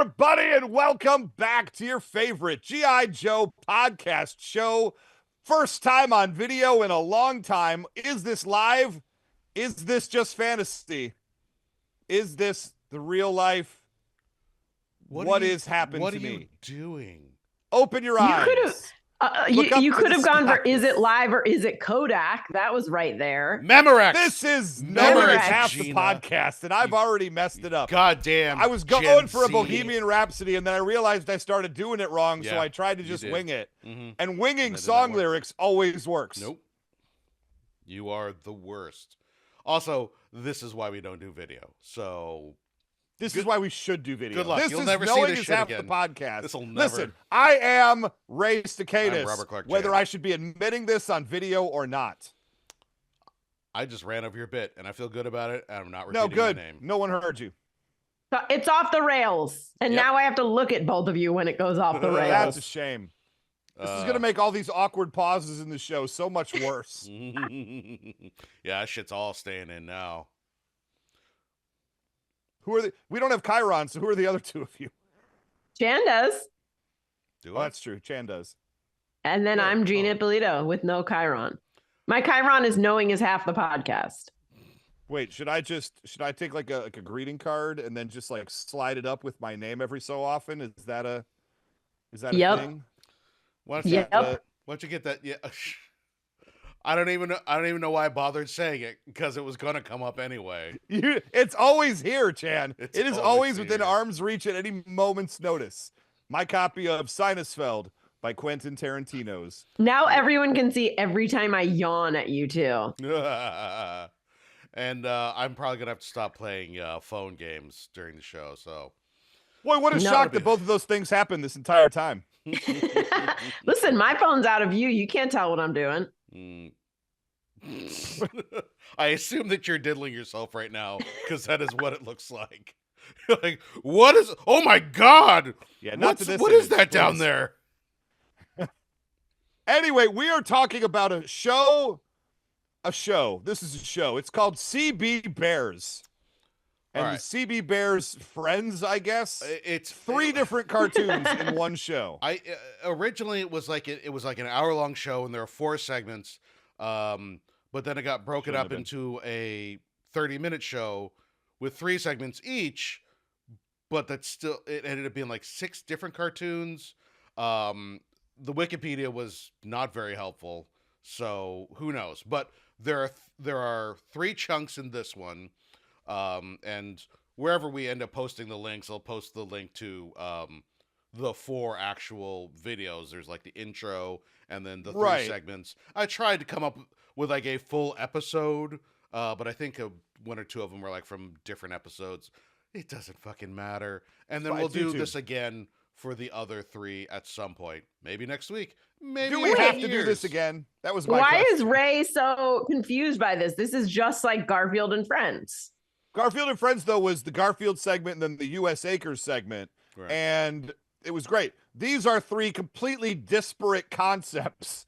everybody, and welcome back to your favorite G.I. Joe podcast show. First time on video in a long time. Is this live? Is this just fantasy? Is this the real life? What is happening to me? What are you doing? Open your eyes. You could have gone for is it live or is it Kodak? That was right there. Memorex. This is Memorex, half the Gina. podcast, and I've already messed it up. Goddamn. I was going Gen for a Z. Bohemian Rhapsody, and then I realized I started doing it wrong, so Yeah, I tried to you just did. wing it. Mhm. And winging And that did song not work. lyrics always works. Nope. You are the worst. Also, this is why we don't do video. So This is why we should do video. Good luck. This You'll is never see knowing this is shit half again. the podcast. This'll never- Listen, I am Ray I'm Stakenas, Robert Clarke-Chan. whether I should be admitting this on video or not. I just ran over your bit, and I feel good about it. And I'm not No, repeating good. your name. No one heard you. So it's off the rails. And Yep. now I have to look at both of you when it goes off the That's a rails. shame. This is going to make all these awkward pauses in the show so much worse. Yeah, that shit's all staying in now. We don't have Chiron, so who are the other two of you? Chan does. Do Oh, I? that's true. Chan does. And then Yeah. I'm Gina Oh. Ippolito with no Chiron. My Chiron is knowing is half the podcast. Wait, should I take like a greeting card and then just like slide it up with my name every so often? Is that a Yep. thing? Why don't you, Yep. why don't you get that? Yeah. I don't even know why I bothered saying it, because it was gonna come up anyway. It's always here, Chan. It's It is always always within here. arm's reach at any moment's notice. My copy of Sinusfeld by Quentin Tarantino's. Now everyone can see every time I yawn at you two. And I'm probably gonna have to stop playing phone games during the show. So Boy, what a No. shock that both of those things happened this entire time. Listen, my phone's out of view. You can't tell what I'm doing. Mm. I assume that you're diddling yourself right now, because that is what it looks like. Like, what is? Oh my God! Yeah, not to this What is image, that down please. there? Anyway, we are talking about a show. This is a show. It's called CB Bears. And All the right. CB Bears friends, I guess. It's Three different cartoons in one show. I originally it was like an hour-long show, and there are 4 segments. But then it got broken Shouldn't up have been. into a 30-minute show with 3 segments each. But it ended up being like 6 different cartoons. The Wikipedia was not very helpful, so who knows? But there are 3 chunks in this one, and wherever we end up posting the links, I'll post the link to the 4 actual videos. There's like the intro and then the 3 Right. segments. I tried to come up with like a full episode, but I think 1 or 2 of them were like from different episodes. It doesn't fucking matter. And then Right, we'll it's do YouTube. this again for the other 3 at some point. Maybe next week. Maybe Do we in have 10 to do years. this again? That was my Why question. is Ray so confused by this? This is just like Garfield and Friends. Garfield and Friends, though, was the Garfield segment and then the U.S. Acres segment. Right. And it was great. These are 3 completely disparate concepts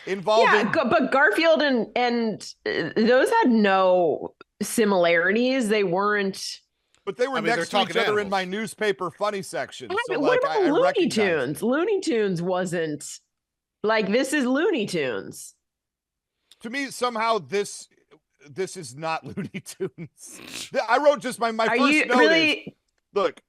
involving... But Garfield and those had no similarities. They weren't. But they were I mean, they're next to each talking other in my animals. newspaper funny section. So, What like, about I Looney recognized Tunes? it. Looney Tunes wasn't like this is Looney Tunes. To me, somehow this is not Looney Tunes. I wrote just my Are first you note is, really? look,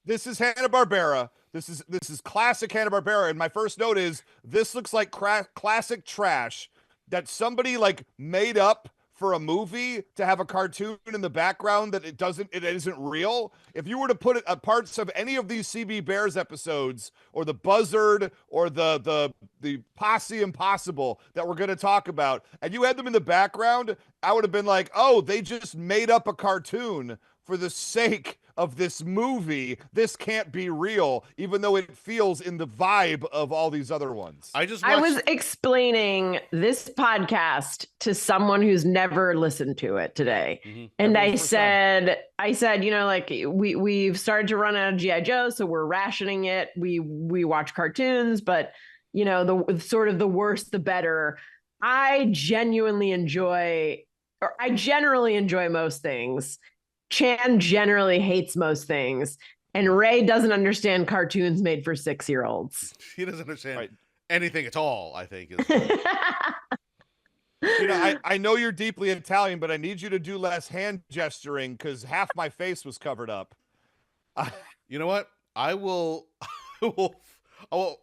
this is Hanna-Barbera. This is classic Hanna-Barbera. And my first note is this looks like classic trash that somebody like made up for a movie to have a cartoon in the background that it isn't real. If you were to put it parts of any of these CB Bears episodes or the Buzzard or the Posse Impossible that we're going to talk about, and you had them in the background, I would have been like, oh, they just made up a cartoon for the sake of this movie. This can't be real, even though it feels in the vibe of all these other ones. I just I watched, was explaining this podcast to someone who's never listened to it today. Mhm. And Everyone's first time. I said, you know, like we've started to run out of GI Joe, so we're rationing it. We watch cartoons, but you know, the sort of the worse the better. I generally enjoy most things. Chan generally hates most things. And Ray doesn't understand cartoons made for 6-year-olds. He doesn't understand anything at all, I think. I know you're deeply Italian, but I need you to do less hand gesturing because half my face was covered up. You know what? I will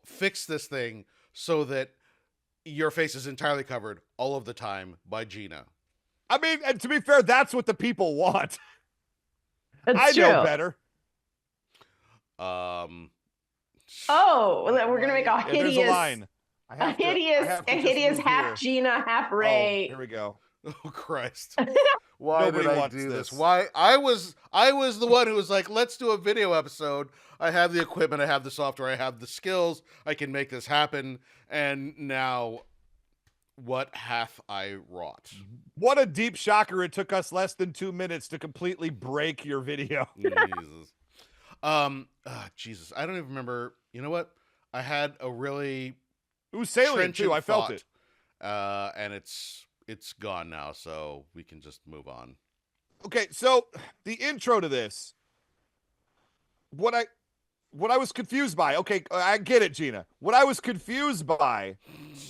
fix this thing so that your face is entirely covered all of the time by Gina. I mean, and to be fair, that's what the people want. That's true. Know better. We're gonna make a hideous, there's a line. A hideous half Gina, half Ray. Oh, here we go. Oh Christ! Why Nobody did I wants do this. Why I was the one who was like, let's do a video episode. I have the equipment, I have the software, I have the skills, I can make this happen. And now, what hath I wrought? What a deep shocker! It took us less than 2 minutes to completely break your video. Jesus, I don't even remember. You know what? I had a really it was salient too. I felt it, and it's gone now, so we can just move on. Okay, so the intro to this, what I was confused by. Okay, I get it, Gina. What I was confused by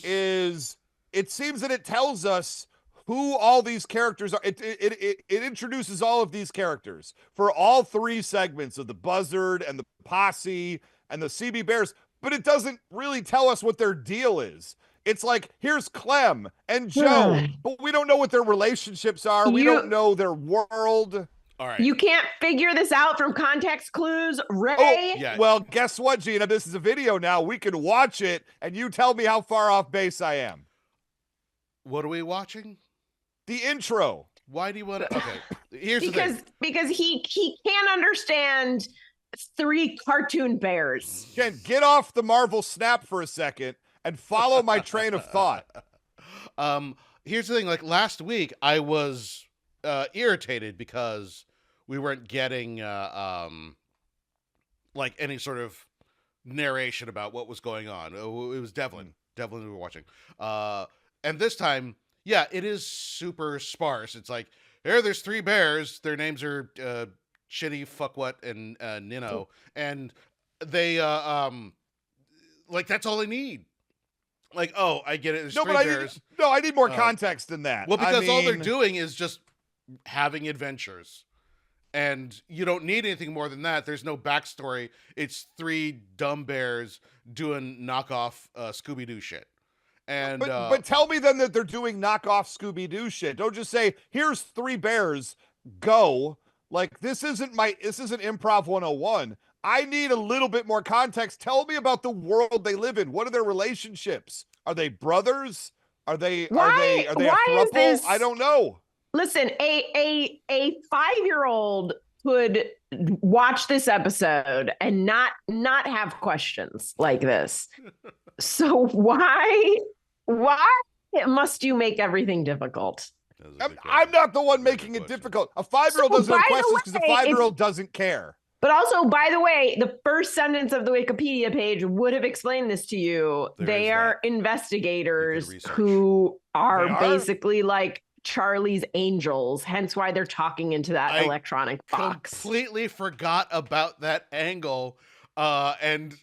is it seems that it tells us who all these characters are. It introduces all of these characters for all 3 segments of the Buzzard and the Posse and the CB Bears, but it doesn't really tell us what their deal is. It's like, here's Clem and Joe, but we don't know what their relationships are. We don't know their world. All right. You can't figure this out from context clues, Ray. Oh, yeah. Well, guess what, Gina? This is a video now. We can watch it, and you tell me how far off base I am. What are we watching? The intro. Why do you want to? Okay, here's the thing. Because he can't understand 3 cartoon bears. Ken, get off the Marvel snap for a second and follow my train of thought. Here's the thing. Like last week, I was irritated because we weren't getting like any sort of narration about what was going on. It was Devlin we were watching. And this time, yeah, it is super sparse. It's like, there's 3 bears. Their names are Shitty, Fuckwhat, and Nino. And they, like, that's all they need. Like, oh, I get it. There's 3 bears. I need more context than that. Well, because all they're doing is just having adventures. And you don't need anything more than that. There's no backstory. It's 3 dumb bears doing knockoff Scooby-Doo shit. And but tell me then that they're doing knockoff Scooby-Doo shit. Don't just say, here's 3 bears, go. Like, this isn't Improv 101. I need a little bit more context. Tell me about the world they live in. What are their relationships? Are they brothers? Are they a throuple? I don't know. Listen, a 5-year-old could watch this episode and not have questions like this. So why must you make everything difficult? I'm not the one making it difficult. A 5-year-old doesn't have questions because a 5-year-old doesn't care. But also, by the way, the first sentence of the Wikipedia page would have explained this to you. They are investigators who are basically like Charlie's Angels, hence why they're talking into that electronic box. Completely forgot about that angle. And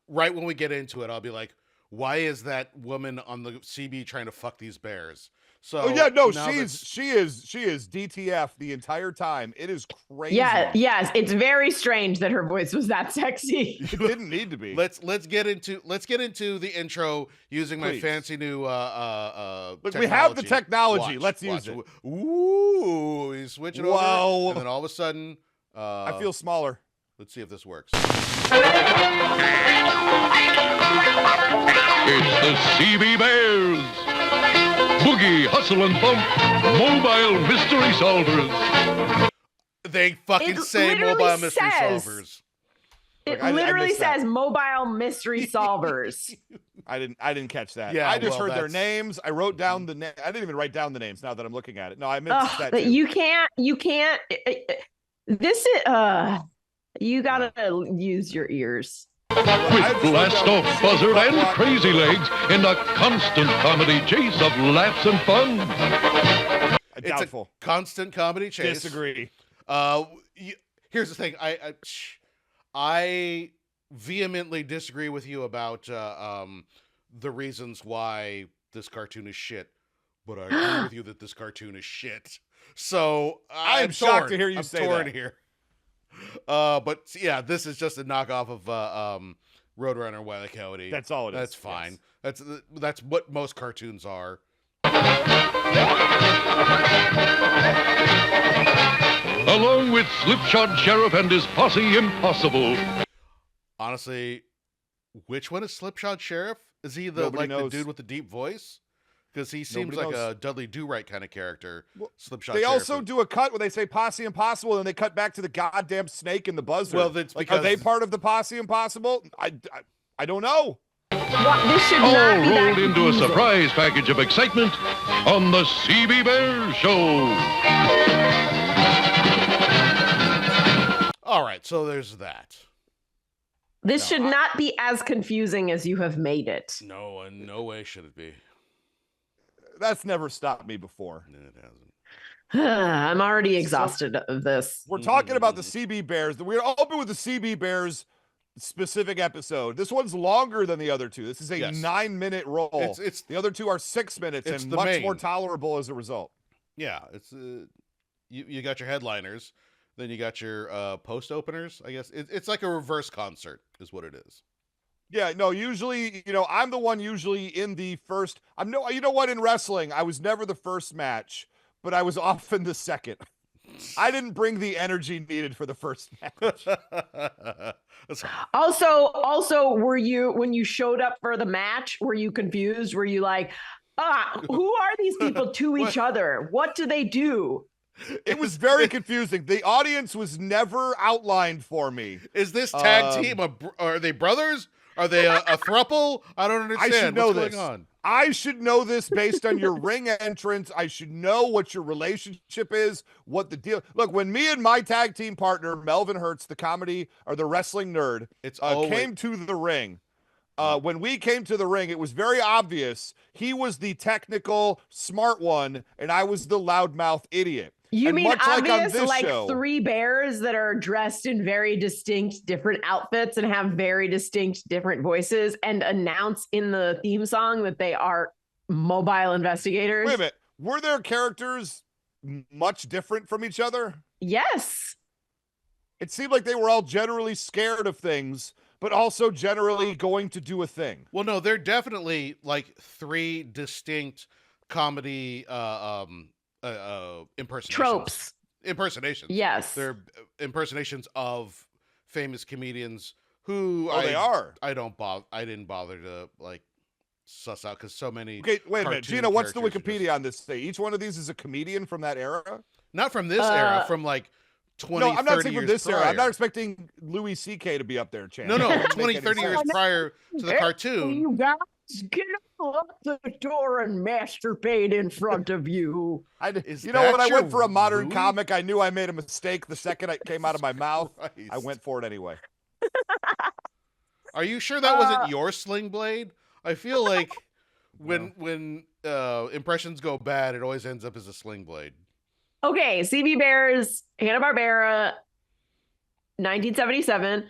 right when we get into it, I'll be like, why is that woman on the CB trying to fuck these bears? So she is DTF the entire time. It is crazy. Yeah, yes, it's very strange that her voice was that sexy. It didn't need to be. Let's get into the intro using my fancy new Look, technology. we have the technology. Let's use it. Ooh, you switch it over, and then all of a sudden, I feel smaller. Let's see if this works. It's the CB Bears. Boogie, hustle, and bump. Mobile mystery solvers. They fucking say mobile mystery solvers. It literally says mobile mystery solvers. I didn't catch that. Yeah, I just heard their names. I wrote down the name. I didn't even write down the names now that I'm looking at it. No, I missed that too. You can't. This is you gotta use your ears. With Blast-Off Buzzard and Crazy Legs in a constant comedy chase of laughs and fun. It's a constant comedy chase. Disagree. here's the thing. I vehemently disagree with you about the reasons why this cartoon is shit, but I agree with you that this cartoon is shit. So I'm shocked to hear you say torn that. here. But yeah, this is just a knockoff of Roadrunner Wile E. Coyote. That's all it is. That's fine. Yes. That's what most cartoons are. Along with Slipshod Sheriff and his Posse Impossible. Honestly, which one is Slipshod Sheriff? Is he the the dude with the deep voice? Because he seems like a Dudley Do-Right kind of character. Well, Slipshod they Sheriff. also do a cut where they say Posse Impossible, and they cut back to the goddamn snake and the buzzard. Well, that's like, because are they part of the Posse Impossible? I don't know. This should All not be that rolled into a confusing. surprise package of excitement on the CB Bears Show. All right, so there's that. This should not be as confusing as you have made it. No, in no way should it be. That's never stopped me before. No, it hasn't. I'm already exhausted of this. We're talking about the CB Bears. We're open with the CB Bears specific episode. This one's longer than the other two. This is a 9-minute roll. It's the other two are 6 minutes and much more tolerable as a result. Yeah, it's you got your headliners, then you got your post openers. I guess it's like a reverse concert, is what it is. Yeah, no, usually, I'm the one usually in the first. You know what? In wrestling, I was never the first match, but I was often the second. I didn't bring the energy needed for the first match. Also, were you, when you showed up for the match, were you confused? Were you like, who are these people to each other? What do they do? It was very confusing. The audience was never outlined for me. Is this tag team? Are they brothers? Are they a throuple? I don't understand. I should know What's this. going on? I should know this based on your ring entrance. I should know what your relationship is, what the deal. Look, when me and my tag team partner, Melvin Hertz, the comedy or the wrestling nerd, came to the ring. When we came to the ring, it was very obvious he was the technical, smart one, and I was the loudmouth idiot. You mean obvious, like show, 3 bears that are dressed in very distinct different outfits and have very distinct different voices and announce in the theme song that they are mobile investigators? Wait a minute. Were their characters much different from each other? Yes. It seemed like they were all generally scared of things, but also generally going to do a thing. Well, no, they're definitely like 3 distinct comedy impersonations. Impersonations. Yes. They're impersonations of famous comedians who they are. I didn't bother to like suss out because so many. Okay, wait a minute. Gina, what's the characters Wikipedia on this thing? Each one of these is a comedian from that era? Not from this era, from like 20, No, I'm not 30 saying from years this era. I'm prior. not expecting Louis C.K. to be up there, Chan. No, That doesn't 20, make 30 any years sense. prior to the cartoon. You guys get out the door and masturbate in front of you. You know, when I went for a modern comic, I knew I made a mistake the second it came out of my mouth. I went for it anyway. Are you sure that wasn't your sling blade? I feel like when impressions go bad, it always ends up as a sling blade. Okay, CB Bears, Hanna-Barbera, 1977,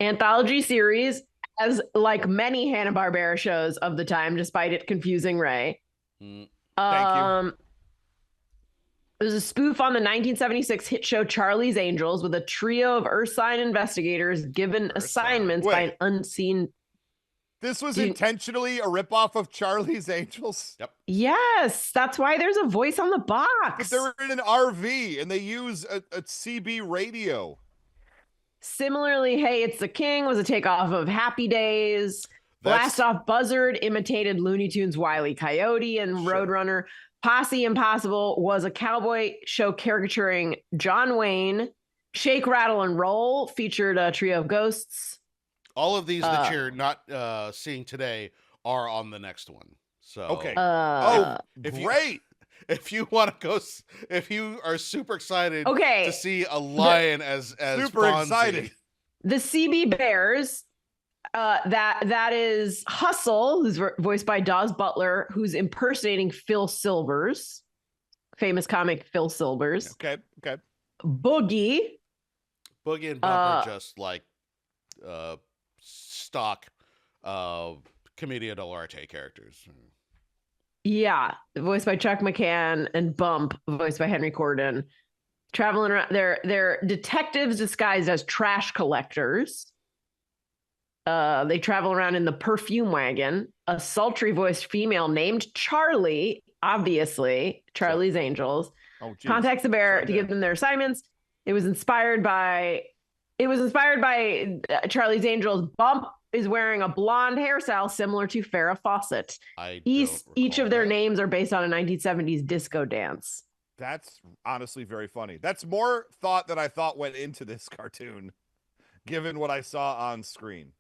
anthology series, as like many Hanna-Barbera shows of the time, despite it confusing Ray. Thank you. It was a spoof on the 1976 hit show Charlie's Angels with a trio of Earthsign investigators given assignments by an unseen. This was intentionally a ripoff of Charlie's Angels? Yep. Yes, that's why there's a voice on the box. But they're in an RV and they use a CB radio. Similarly, Hey, It's the King was a takeoff of Happy Days. Blast-Off Buzzard imitated Looney Tunes' Wile E. Coyote and Roadrunner. Posse Impossible was a cowboy show caricaturing John Wayne. Shake, Rattle, and Roll featured a trio of ghosts. All of these that you're not seeing today are on the next one. So Okay. Great. If you want to go, if you are super excited to see a lion as super Fonzie. excited. The CB Bears, that is Hustle, who's voiced by Dawes Butler, who's impersonating Phil Silvers, famous comic Phil Silvers. Okay. Boogie, Boogie and Bump are just like stock Commedia dell'arte characters. Yeah, voiced by Chuck McCann, and Bump, voiced by Henry Corden. Traveling around, they're detectives disguised as trash collectors. They travel around in the perfume wagon. A sultry voiced female named Charlie, obviously Charlie's Angels, contacts the bear to give them their assignments. It was inspired by Charlie's Angels. Bump is wearing a blonde hairstyle similar to Farrah Fawcett. Each of their names are based on a 1970s disco dance. That's honestly very funny. That's more thought than I thought went into this cartoon, given what I saw on screen.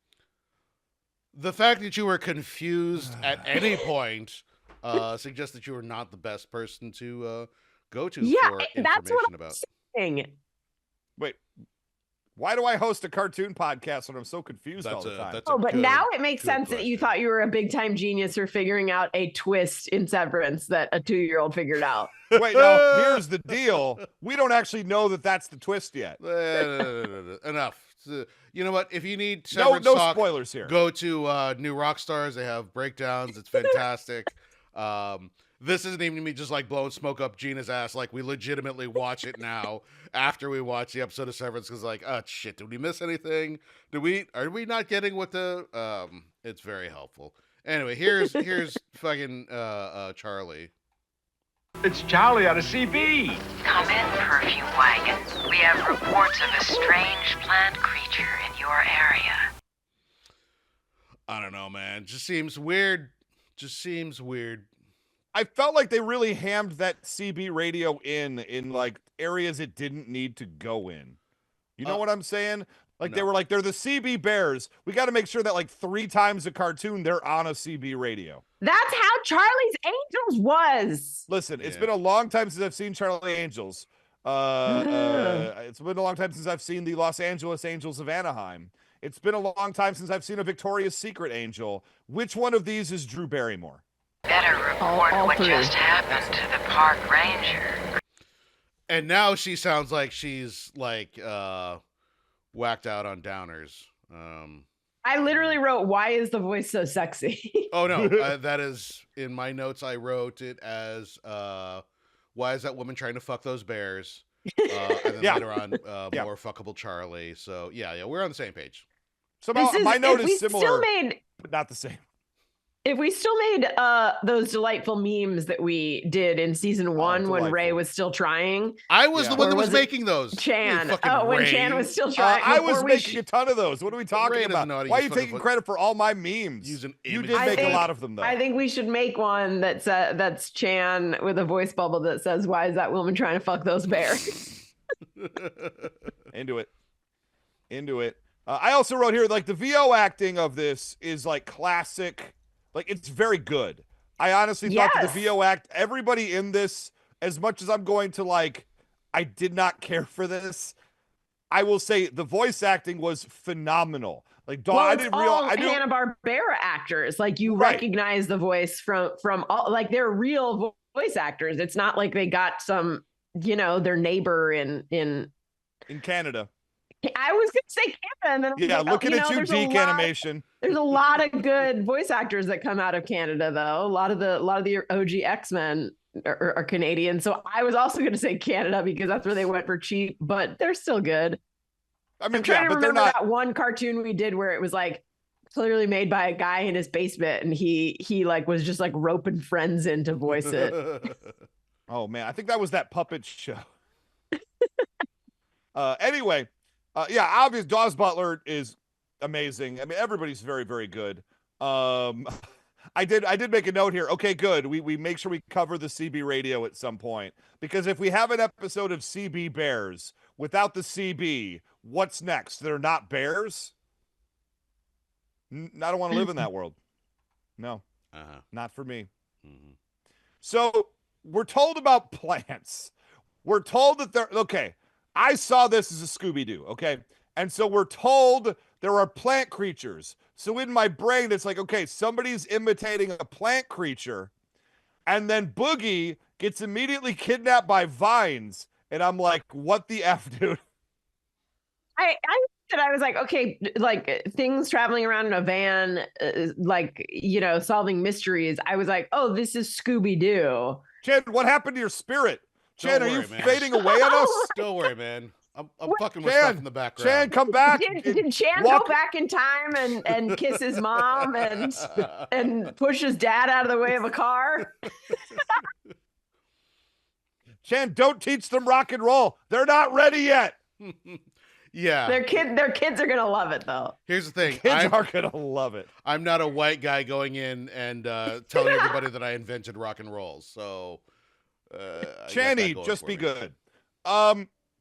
The fact that you were confused at any point suggests that you were not the best person to go to for information about. Saying. Wait, why do I host a cartoon podcast when I'm so confused all the time? But now it makes sense that you thought you were a big time genius for figuring out a twist in Severance that a 2-year-old figured out. Wait, no, here's the deal. We don't actually know that that's the twist yet. Enough. You know what? If you need no talk, spoilers here. Go to New Rockstars. They have breakdowns. It's fantastic. This isn't even me just like blowing smoke up Gina's ass. Like, we legitimately watch it now after we watch the episode of Severance because, like, oh shit, did we miss anything? Are we not getting what the? It's very helpful. Anyway, here's fucking Charlie. It's Charlie out of CB. Come in, perfume wagon. We have reports of a strange plant creature in your area. I don't know, man. Just seems weird. I felt like they really hammed that CB radio in like areas it didn't need to go in. You know what I'm saying? Like, they were like, they're the CB Bears. We got to make sure that like 3 times a cartoon, they're on a CB radio. That's how Charlie's Angels was. Listen, it's been a long time since I've seen Charlie Angels. It's been a long time since I've seen the Los Angeles Angels of Anaheim. It's been a long time since I've seen a Victoria's Secret Angel. Which one of these is Drew Barrymore? Better report what just happened to the park ranger. And now she sounds like she's like whacked out on downers. I literally wrote, "Why is the voice so sexy?" Oh no, that is in my notes. I wrote it as "Why is that woman trying to fuck those bears?" And then later on, more fuckable Charlie. So yeah, we're on the same page. So my note is similar, but not the same. If we still made those delightful memes that we did in season 1 when Ray was still trying. I was the one that was making those. Chan. When Chan was still trying. I was making a ton of those. What are we talking about? Why are you taking credit for all my memes? You did make a lot of them, though. I think we should make one that's Chan with a voice bubble that says, "Why is that woman trying to fuck those bears?" Into it. I also wrote here, like, the VO acting of this is like classic. Like, it's very good. I honestly thought that the VO act, everybody in this, as much as I'm going to like, I did not care for this. I will say the voice acting was phenomenal. Like, I didn't realize. Hanna-Barbera actors. Like, you recognize the voice from all, like, they're real voice actors. It's not like they got some, their neighbor in Canada. I was going to say Canada. And then looking at you, Geek Animation. There's a lot of good voice actors that come out of Canada, though. A lot of the OG X-Men are Canadian. So I was also going to say Canada because that's where they went for cheap, but they're still good. I'm trying to remember that one cartoon we did where it was like clearly made by a guy in his basement, and he like was just like roping friends in to voice it. Oh man, I think that was that puppet show. Anyway. Obviously, Dawes Butler is amazing. I mean, everybody's very, very good. I did make a note here. Okay, good. We make sure we cover the CB radio at some point, because if we have an episode of CB Bears without the CB, what's next? They're not bears? I don't want to live in that world. No, not for me. Mm-hmm. So we're told about plants. We're told that they're okay. I saw this as a Scooby-Doo, okay? And so we're told there are plant creatures. So in my brain, it's like, okay, somebody's imitating a plant creature, and then Boogie gets immediately kidnapped by vines. And I'm like, what the F, dude? I I was like, okay, like things traveling around in a van, like, you know, solving mysteries. I was like, oh, this is Scooby-Doo. Jen, what happened to your spirit? Jen, Don't are you worry, man. fading away on us? Don't worry, man. I'm fucking with stuff in the background. Chan, come back. Did Chan go back in time and kiss his mom and push his dad out of the way of a car? Chan, don't teach them rock and roll. They're not ready yet. Yeah. Their kids are gonna love it though. Here's the thing. Kids are gonna love it. I'm not a white guy going in and telling everybody that I invented rock and roll. So Channy, just be good.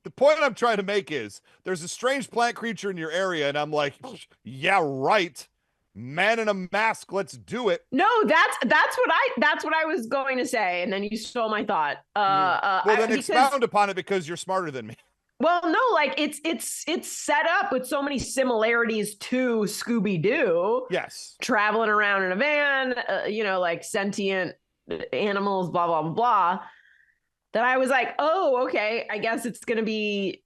The point I'm trying to make is there's a strange plant creature in your area, and I'm like, yeah, right. Man in a mask, let's do it. No, that's what I was going to say, and then you stole my thought. Expound upon it because you're smarter than me. Well, no, like it's set up with so many similarities to Scooby-Doo. Yes, traveling around in a van, you know, like sentient animals, blah blah blah blah. That I was like, oh, okay, I guess it's gonna be.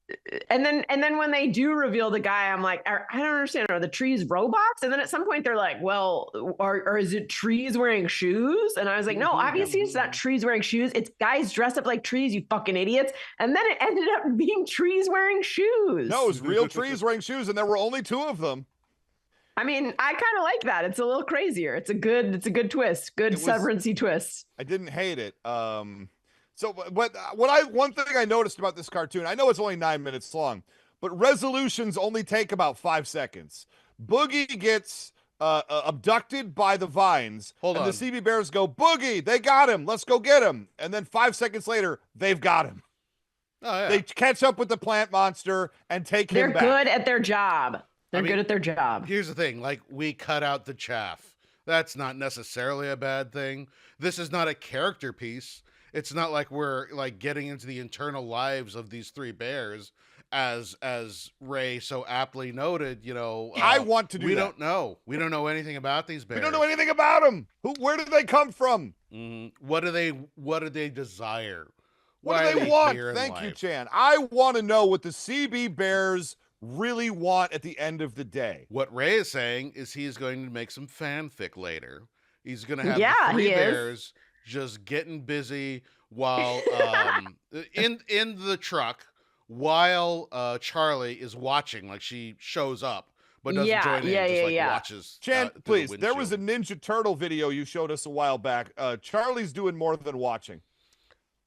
And then when they do reveal the guy, I'm like, I don't understand. Are the trees robots? And then at some point they're like, well, or is it trees wearing shoes? And I was like, no, obviously it's not trees wearing shoes. It's guys dressed up like trees, you fucking idiots. And then it ended up being trees wearing shoes. No, it was real trees wearing shoes, and there were only 2 of them. I mean, I kind of like that. It's a little crazier. It's a good twist. Good Severance-y twist. I didn't hate it. So, but one thing I noticed about this cartoon, I know it's only 9 minutes long, but resolutions only take about 5 seconds. Boogie gets abducted by the vines, the CB Bears go, Boogie, they got him, let's go get him. And then 5 seconds later, they've got him. Oh, yeah. They catch up with the plant monster and take him back. They're good at their job. They're good at their job. Here's the thing, like, we cut out the chaff. That's not necessarily a bad thing. This is not a character piece. It's not like we're like getting into the internal lives of these 3 bears, as Ray so aptly noted. You know, I want to do. We don't know. We don't know anything about these bears. We don't know anything about them. Where did they come from? What do they desire? What do they want? Thank you, Chan. I want to know what the CB Bears really want at the end of the day. What Ray is saying is he's going to make some fanfic later. He's going to have the 3 bears just getting busy while in the truck while Charlie is watching. Like, she shows up but doesn't join in, just watches. Chan, please, there was a Ninja Turtle video you showed us a while back. Charlie's doing more than watching.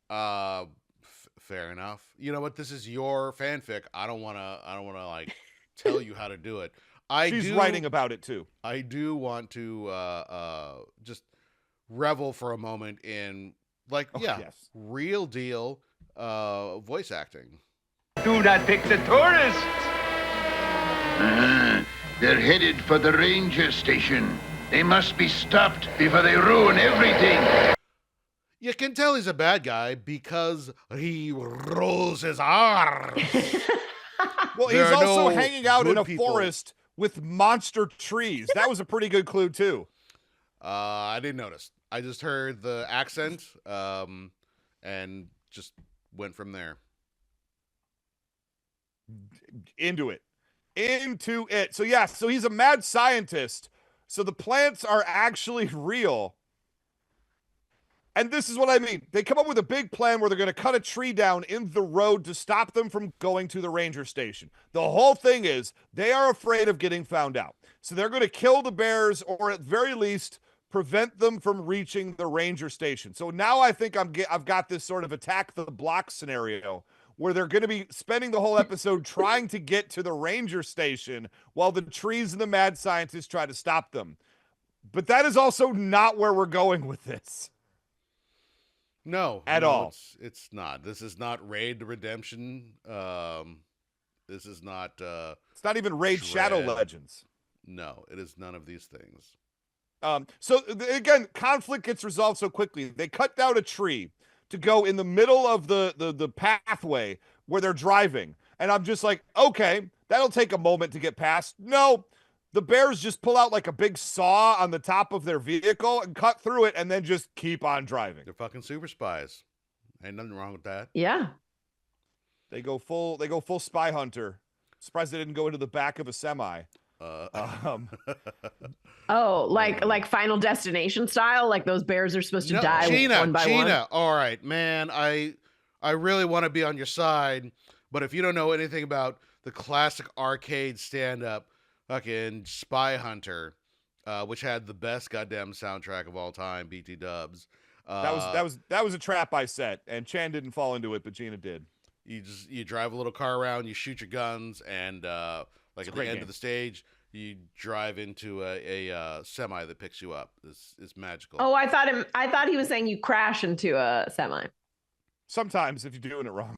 Fair enough. You know what? This is your fanfic. I don't want to like tell you how to do it. She's writing about it too. I do want to just revel for a moment in real deal voice acting. Do not pick the tourists. They're headed for the ranger station. They must be stopped before they ruin everything. You can tell he's a bad guy because he rolls his R's. Well, he's also hanging out in a forest with monster trees. That was a pretty good clue too. I didn't notice. I just heard the accent and just went from there. Into it. So he's a mad scientist. So the plants are actually real. And this is what I mean. They come up with a big plan where they're going to cut a tree down in the road to stop them from going to the ranger station. The whole thing is they are afraid of getting found out. So they're going to kill the bears, or at very least prevent them from reaching the ranger station. So now I think I've got this sort of attack the block scenario where they're going to be spending the whole episode trying to get to the ranger station while the trees and the mad scientists try to stop them. But that is also not where we're going with this. No, at all. It's not. This is not Raid Redemption. This is not. It's not even Raid Shadow Legends. No, it is none of these things. Again, conflict gets resolved so quickly. They cut down a tree to go in the middle of the pathway where they're driving, and I'm just like, okay, that'll take a moment to get past. No. The bears just pull out like a big saw on the top of their vehicle and cut through it and then just keep on driving. They're fucking super spies. Ain't nothing wrong with that. Yeah. They go full spy hunter. Surprised they didn't go into the back of a semi. Oh, like Final Destination style, like those bears are supposed to die one by one. All right, man. I really want to be on your side, but if you don't know anything about the classic arcade stand-up, fucking Spy Hunter, which had the best goddamn soundtrack of all time, BT Dubs. That was a trap I set, and Chan didn't fall into it, but Gina did. You drive a little car around, you shoot your guns, and like at the end of the stage, you drive into a semi that picks you up. It's magical. Oh, I thought he was saying you crash into a semi. Sometimes if you're doing it wrong.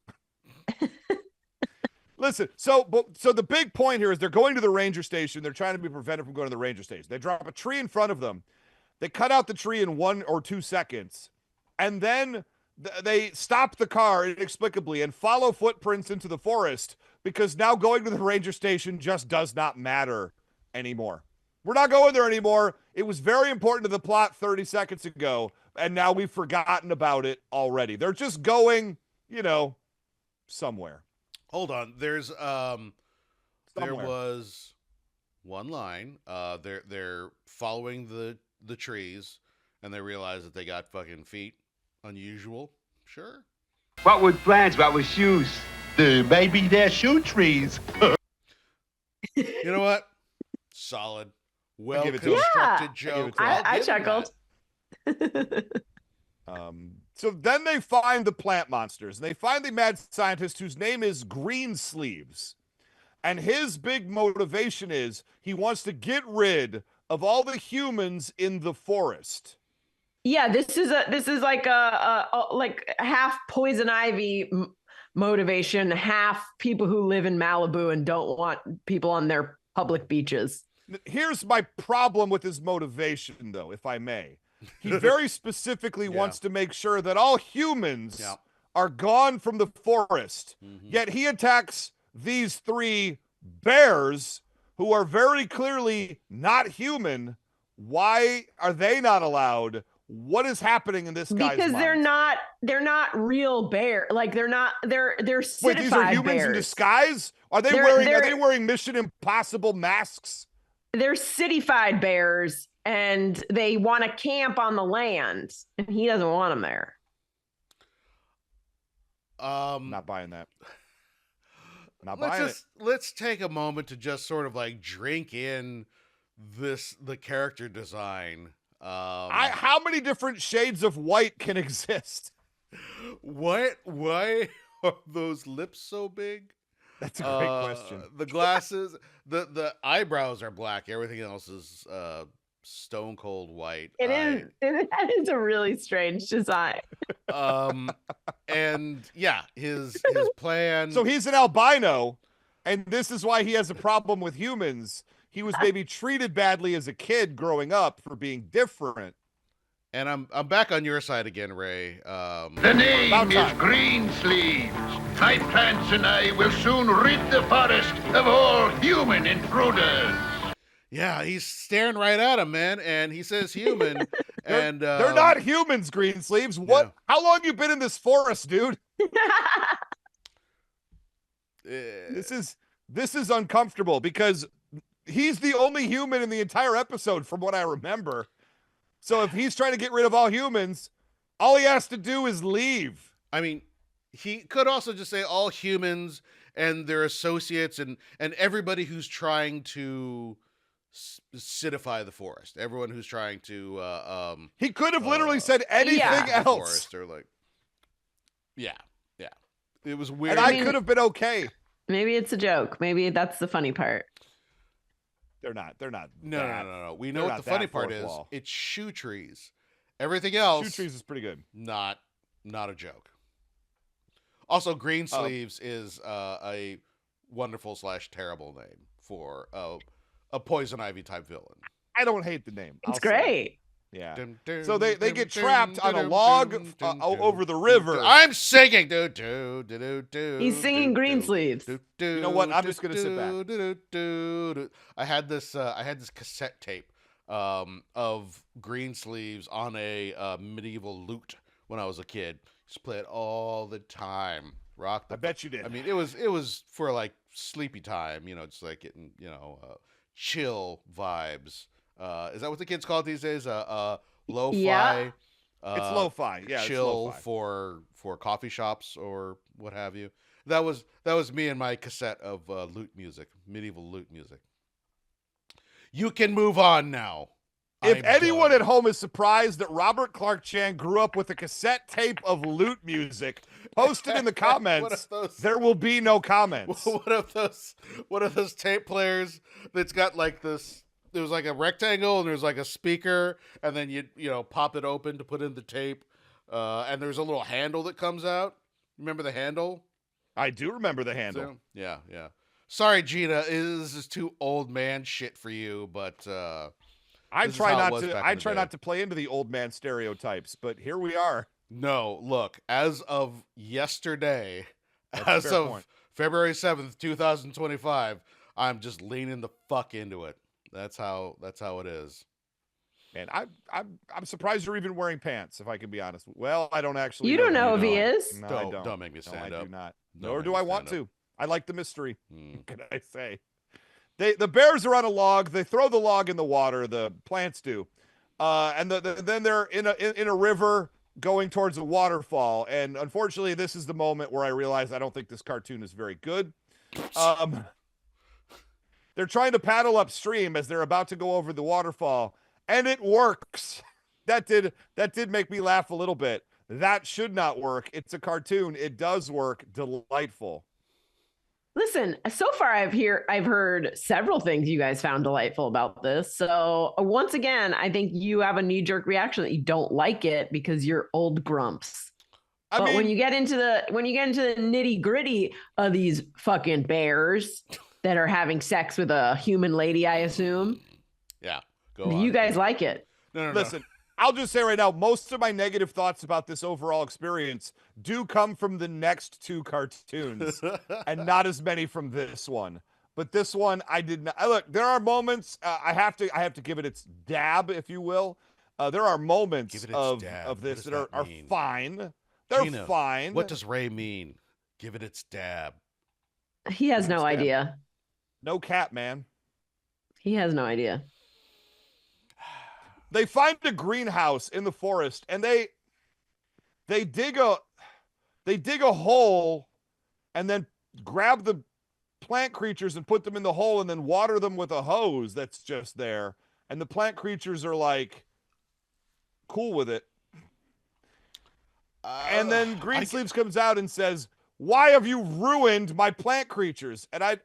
Listen, so the big point here is they're going to the ranger station. They're trying to be prevented from going to the ranger station. They drop a tree in front of them. They cut out the tree in 1 or 2 seconds, and then they stop the car inexplicably and follow footprints into the forest because now going to the ranger station just does not matter anymore. We're not going there anymore. It was very important to the plot 30 seconds ago, and now we've forgotten about it already. They're just going, somewhere. Hold on. There was one line. They're following the trees, and they realize that they got fucking feet. Unusual. Sure. What with plants? What with shoes? Maybe they're shoe trees. You know what? Solid. Well constructed joke. I chuckled. So then they find the plant monsters, and they find the mad scientist whose name is Greensleeves. And his big motivation is he wants to get rid of all the humans in the forest. Yeah, this is like a like half poison ivy motivation, half people who live in Malibu and don't want people on their public beaches. Here's my problem with his motivation, though, if I may. He very specifically wants to make sure that all humans are gone from the forest. Yet he attacks these 3 bears who are very clearly not human. Why are they not allowed? What is happening in this guy's because mind? they're not real bear. Like they're citified Wait, these are humans bears. in disguise? Are they wearing Mission Impossible masks? They're cityfied bears, and they want to camp on the land, and he doesn't want them there. Not buying that. Not buying it. Let's take a moment to just sort of like drink in the character design. How many different shades of white can exist? Why are those lips so big? That's a great question. The glasses, the eyebrows are black. Everything else is stone cold white. That is a really strange design. And yeah, his plan. So he's an albino, and this is why he has a problem with humans. He was maybe treated badly as a kid growing up for being different. And I'm back on your side again, Ray. The name is Greensleeves. My plants and I will soon rid the forest of all human intruders. Yeah, he's staring right at him, man, and he says human. And they're not humans, Greensleeves. What? Yeah. How long you been in this forest, dude? This is uncomfortable because he's the only human in the entire episode, from what I remember. So if he's trying to get rid of all humans, all he has to do is leave. I mean, he could also just say all humans and their associates and everybody who's trying to citify the forest. Everyone who's trying to he could have literally said anything else. Or like, yeah. It was weird. And I could have been okay. Maybe it's a joke. Maybe that's the funny part. They're not. No. We know what the funny part is. It's shoe trees. Everything else. Shoe trees is pretty good. Not a joke. Also, Greensleeves is a wonderful / terrible name for a poison ivy type villain. I don't hate the name. It's great. Yeah. So they get trapped on a log over the river. I'm singing. He's singing Greensleeves. You know what? I'm just gonna sit back. I had this cassette tape of Greensleeves on a medieval lute when I was a kid. Just play it all the time. Rock the I bet you did. I mean, it was for like sleepy time, just like getting, chill vibes. Is that what the kids call it these days? Lo-fi. Yeah. It's lo-fi. Yeah, chill it's lo-fi. for coffee shops or what have you. That was me and my cassette of lute music, medieval lute music. You can move on now. If I'm anyone done. at home is surprised that Robert Clarke-Chan grew up with a cassette tape of lute music, post it in the comments. There will be no comments. What of those tape players that's got like this? There's like a rectangle and there's like a speaker, and then you pop it open to put in the tape, and there's a little handle that comes out. Remember the handle? I do remember the handle. So, yeah. Sorry, Gina, this is too old man shit for you, but I this is try how it not was to. back I in the try day. not to play into the old man stereotypes, but here we are. No, look, as of yesterday, That's a as fair of point. February 7th, 2025, I'm just leaning the fuck into it. That's how it is. Man, I'm surprised you're even wearing pants. If I can be honest. Well, I don't actually. You don't know if he is. No, I Don't make me No, stand I up. do not. Don't Nor make do me I want stand to. I like the mystery. Mm. What can I say? The bears are on a log. They throw the log in the water. The plants do, and then they're in a river going towards a waterfall. And unfortunately, this is the moment where I realize I don't think this cartoon is very good. They're trying to paddle upstream as they're about to go over the waterfall, and it works. That did make me laugh a little bit. That should not work. It's a cartoon. It does work. Delightful. Listen, so far I've heard several things you guys found delightful about this. So once again, I think you have a knee-jerk reaction that you don't like it because you're old grumps. But when you get into the nitty-gritty of these fucking bears that are having sex with a human lady, I assume. Yeah, you guys like it. No. Listen, I'll just say right now, most of my negative thoughts about this overall experience do come from the next two cartoons and not as many from this one. But this one, I did not. Look, there are moments. I have to give it its dab, if you will. There are moments of this that are fine. They're Gina, fine. What does Ray mean? Give it its dab. He has no idea. No cap, man. He has no idea. They find a greenhouse in the forest, and they dig a hole, and then grab the plant creatures and put them in the hole, and then water them with a hose that's just there. And the plant creatures are like cool with it. And then Greensleeves comes out and says, "Why have you ruined my plant creatures?" And I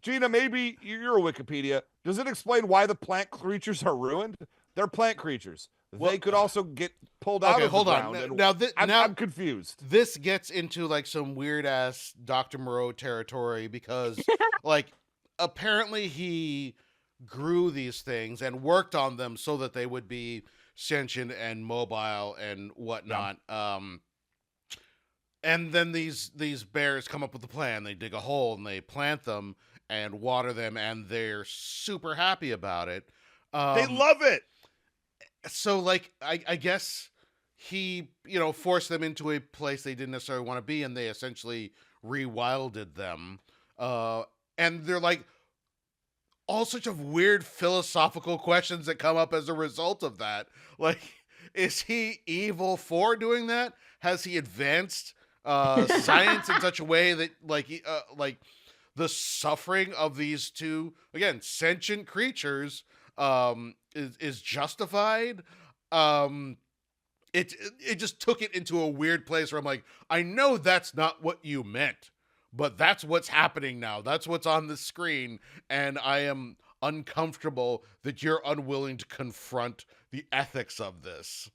Gina, maybe you're a Wikipedia. Does it explain why the plant creatures are ruined? They're plant creatures. They could also get pulled out of the ground. I'm confused. This gets into like some weird ass Dr. Moreau territory because like apparently he grew these things and worked on them so that they would be sentient and mobile and whatnot. Yeah. And then these bears come up with a plan. They dig a hole and they plant them and water them, and they're super happy about it. They love it. So, like, I guess he, forced them into a place they didn't necessarily want to be, and they essentially rewilded them. And they're like all sorts of weird philosophical questions that come up as a result of that. Like, is he evil for doing that? Has he advanced science in such a way that like the suffering of these two, again, sentient creatures is justified? It just took it into a weird place where I'm like, I know that's not what you meant, but that's what's happening now. That's what's on the screen, and I am uncomfortable that you're unwilling to confront the ethics of this.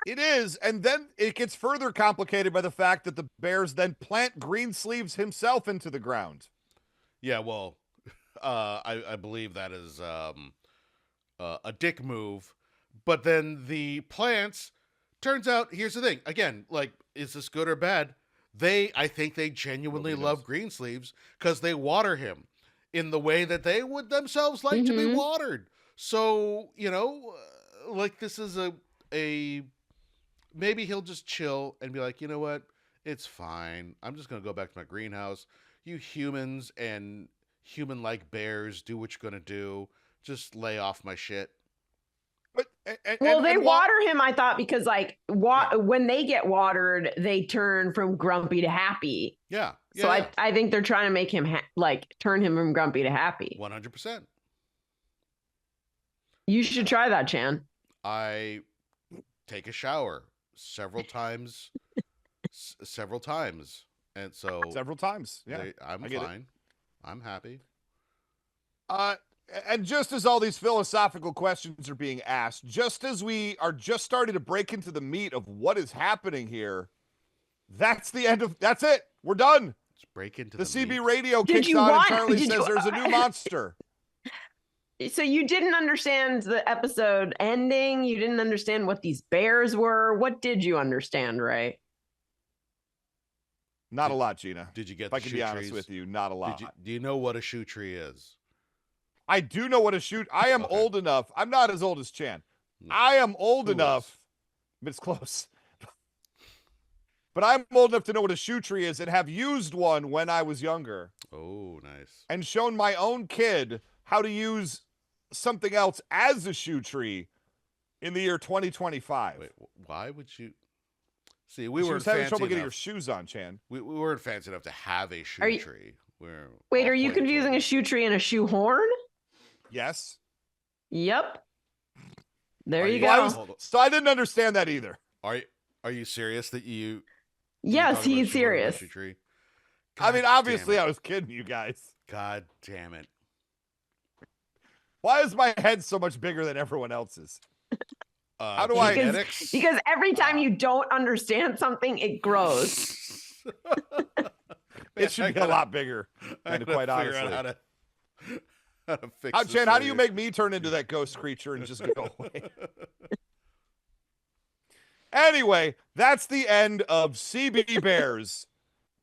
It is, and then it gets further complicated by the fact that the bears then plant Greensleeves himself into the ground. Yeah, well, I believe that is a dick move, but then the plants, turns out, here's the thing, again, like, is this good or bad? I think they genuinely love Greensleeves because they water him in the way that they would themselves like to be watered. So, like, this is a maybe he'll just chill and be like, you know what? It's fine. I'm just going to go back to my greenhouse. You humans and human-like bears, do what you're going to do. Just lay off my shit. But they water him, I thought, because like when they get watered, they turn from grumpy to happy. Yeah. So I think they're trying to make him turn him from grumpy to happy. 100%. You should try that, Chan. I take a shower several times, and so several times. Yeah, I'm fine. I'm happy. And just as all these philosophical questions are being asked, just as we are just starting to break into the meat of what is happening here, that's it. We're done. Let's break into the CB meat. radio kicks on and Charlie says there's a new monster. So you didn't understand the episode ending? You didn't understand what these bears were? What did you understand, Ray? Not a lot, Gina. Did you get if I can be honest with you, not a lot. Do you know what a shoe tree is? I do know what a shoe. I am old enough. I'm not as old as Chan. No. I am old enough. But it's close. But I'm old enough to know what a shoe tree is and have used one when I was younger. Oh, nice. And shown my own kid how to use something else as a shoe tree in the year 2025. Wait, why would you? See, we were having trouble getting your shoes on, Chan. We weren't fancy enough to have a shoe tree. Wait, are you confusing a shoe tree and a shoe horn? Yes. Yep. There you go. So I didn't understand that either. Are you serious that you? Yes, he's serious. I mean, obviously, I was kidding you guys. God damn it! Why is my head so much bigger than everyone else's? How do because every time you don't understand something, it grows. It should be a lot bigger. And quite honestly. How to fix Chen, how do you make me turn into that ghost creature and just go away? Anyway, that's the end of CB Bears,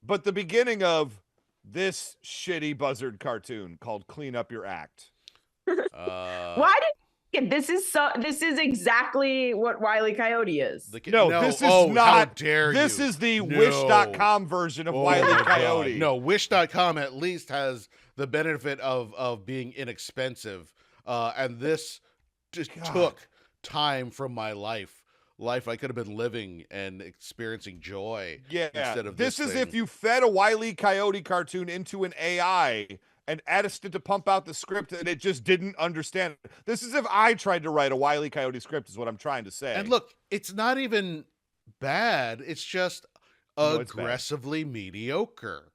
but the beginning of this shitty Buzzard cartoon called Clean Up Your Act. Why did this is exactly what Wile E. Coyote is. No, this is not. How dare this is the Wish.com version of Wile E. Coyote. No, Wish.com at least has the benefit of being inexpensive. And this just took time from my life I could have been living and experiencing joy. Yeah, instead of this is if you fed a Wile E. Coyote cartoon into an AI and asked it to pump out the script and it just didn't understand it. This is if I tried to write a Wile E. Coyote script is what I'm trying to say. And look, it's not even bad. It's just aggressively mediocre.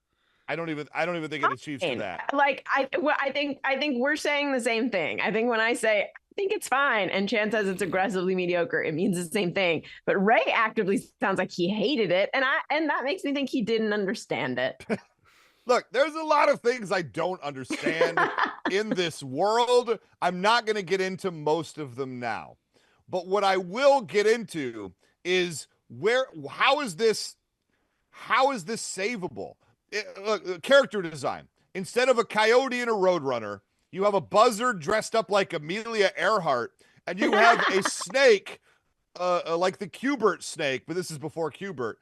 I don't even think it achieves to that. Like I think we're saying the same thing. I think when I say I think it's fine and Chan says it's aggressively mediocre, it means the same thing. But Ray actively sounds like he hated it, and that makes me think he didn't understand it. Look, there's a lot of things I don't understand in this world. I'm not going to get into most of them now. But what I will get into is how is this savable? Look, character design. Instead of a coyote and a roadrunner, you have a buzzard dressed up like Amelia Earhart, and you have a snake, like the Q*bert snake, but this is before Q*bert,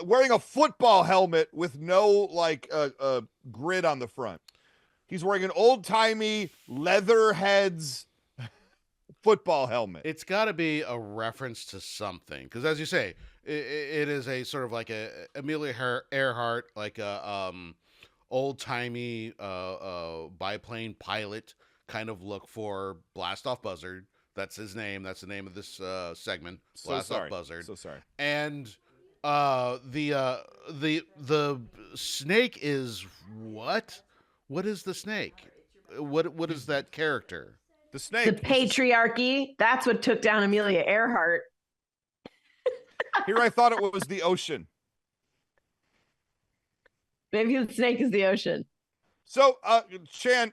wearing a football helmet with no grid on the front. He's wearing an old-timey leather heads football helmet. It's got to be a reference to something, because as you say, it is a sort of like a Amelia Earhart, like a old-timey biplane pilot kind of look for Blast-Off Buzzard. That's his name. That's the name of this segment. Blast-Off Buzzard. So sorry. And the snake is what? What is the snake? What is that character? The snake. The patriarchy. That's what took down Amelia Earhart. Here I thought it was the ocean. Maybe the snake is the ocean. So, Chan,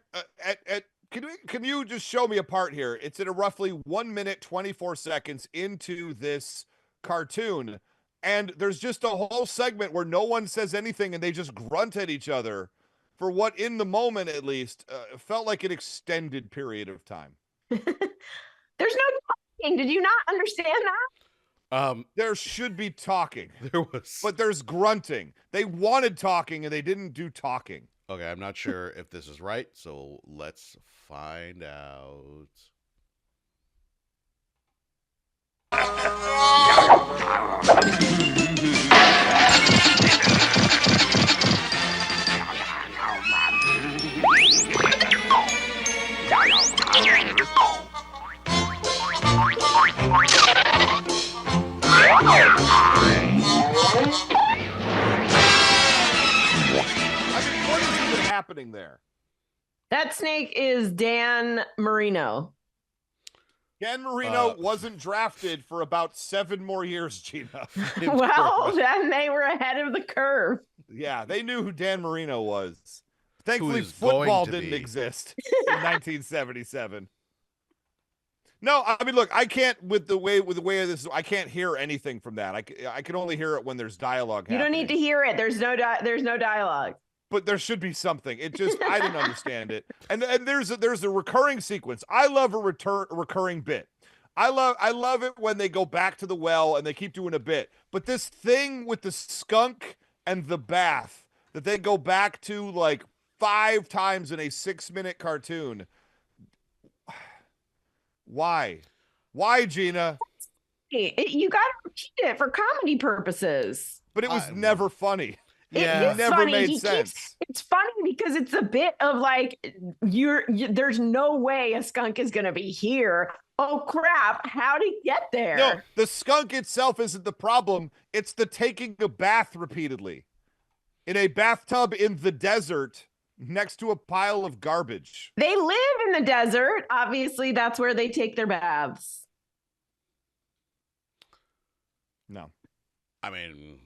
can you just show me a part here? It's at a roughly 1 minute, 24 seconds into this cartoon. And there's just a whole segment where no one says anything and they just grunt at each other for what, in the moment at least, felt like an extended period of time. There's no talking. Did you not understand that? There should be talking, There was. but there's grunting. They wanted talking and they didn't do talking. Okay, I'm not sure if this is right, so let's find out. What is even happening there? That snake is Dan Marino. Dan Marino wasn't drafted for about 7 more years, Gina. Well, then they were ahead of the curve. Yeah, they knew who Dan Marino was. Thankfully, is going football to didn't be. exist in 1977. No, I mean, look, I can't with the way of this. I can't hear anything from that. I can only hear it when there's dialogue. You don't need to hear it. There's no dialogue. But there should be something. It just I didn't understand it. And there's a recurring sequence. I love a recurring bit. I love it when they go back to the well and they keep doing a bit. But this thing with the skunk and the bath that they go back to like 5 times in a 6-minute cartoon. Why, Gina? You got to repeat it for comedy purposes. But it was never funny. Yeah. It never funny. made sense. It's funny because it's a bit of like there's no way a skunk is going to be here. Oh crap! How did he get there? No, the skunk itself isn't the problem. It's the taking a bath repeatedly in a bathtub in the desert next to a pile of garbage. They live in the desert. Obviously, that's where they take their baths. No. I mean,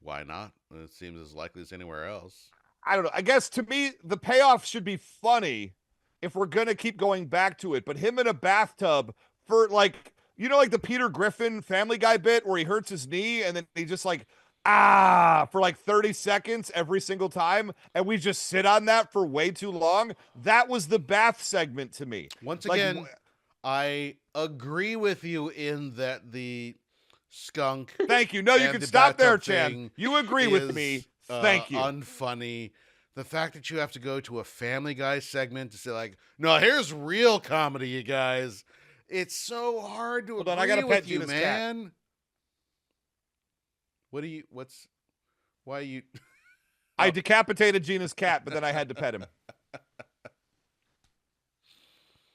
why not? It seems as likely as anywhere else. I don't know. I guess to me, the payoff should be funny if we're going to keep going back to it. But him in a bathtub for like, like the Peter Griffin Family Guy bit where he hurts his knee and then he just like, for like 30 seconds every single time. And we just sit on that for way too long. That was the bath segment to me. Once Like, again, I agree with you in that the skunk. Thank you. No, you and can the stop there, bathtub Chan. thing You agree with is, me. Thank you. Unfunny. The fact that you have to go to a Family Guy segment to say like, no, here's real comedy, you guys. It's so hard to Hold agree on, I gotta with pet you, Gina's man. Why are you? I decapitated Gina's cat, but then I had to pet him.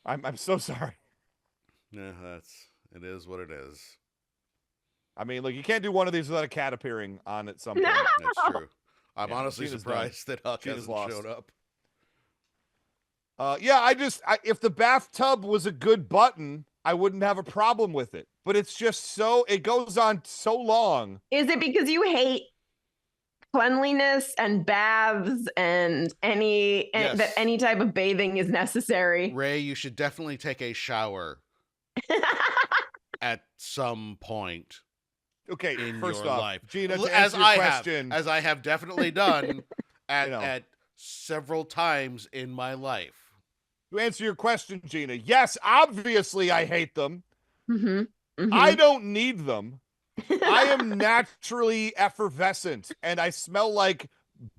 I'm so sorry. Yeah, it is what it is. I mean, look, you can't do one of these without a cat appearing on at some point. That's true. I'm Yeah, honestly Gina's surprised that Huck Gina's hasn't lost. showed up. Yeah, if the bathtub was a good button, I wouldn't have a problem with it. But it's just it goes on so long. Is it because you hate cleanliness and baths and that any type of bathing is necessary? Ray, you should definitely take a shower at some point. Okay, in first your off, life. Gina, to as answer your I question, have, as I have definitely done at, You know. at several times in my life. to answer your question, Gina, yes, obviously I hate them. Mm-hmm. Mm-hmm. I don't need them. I am naturally effervescent, and I smell like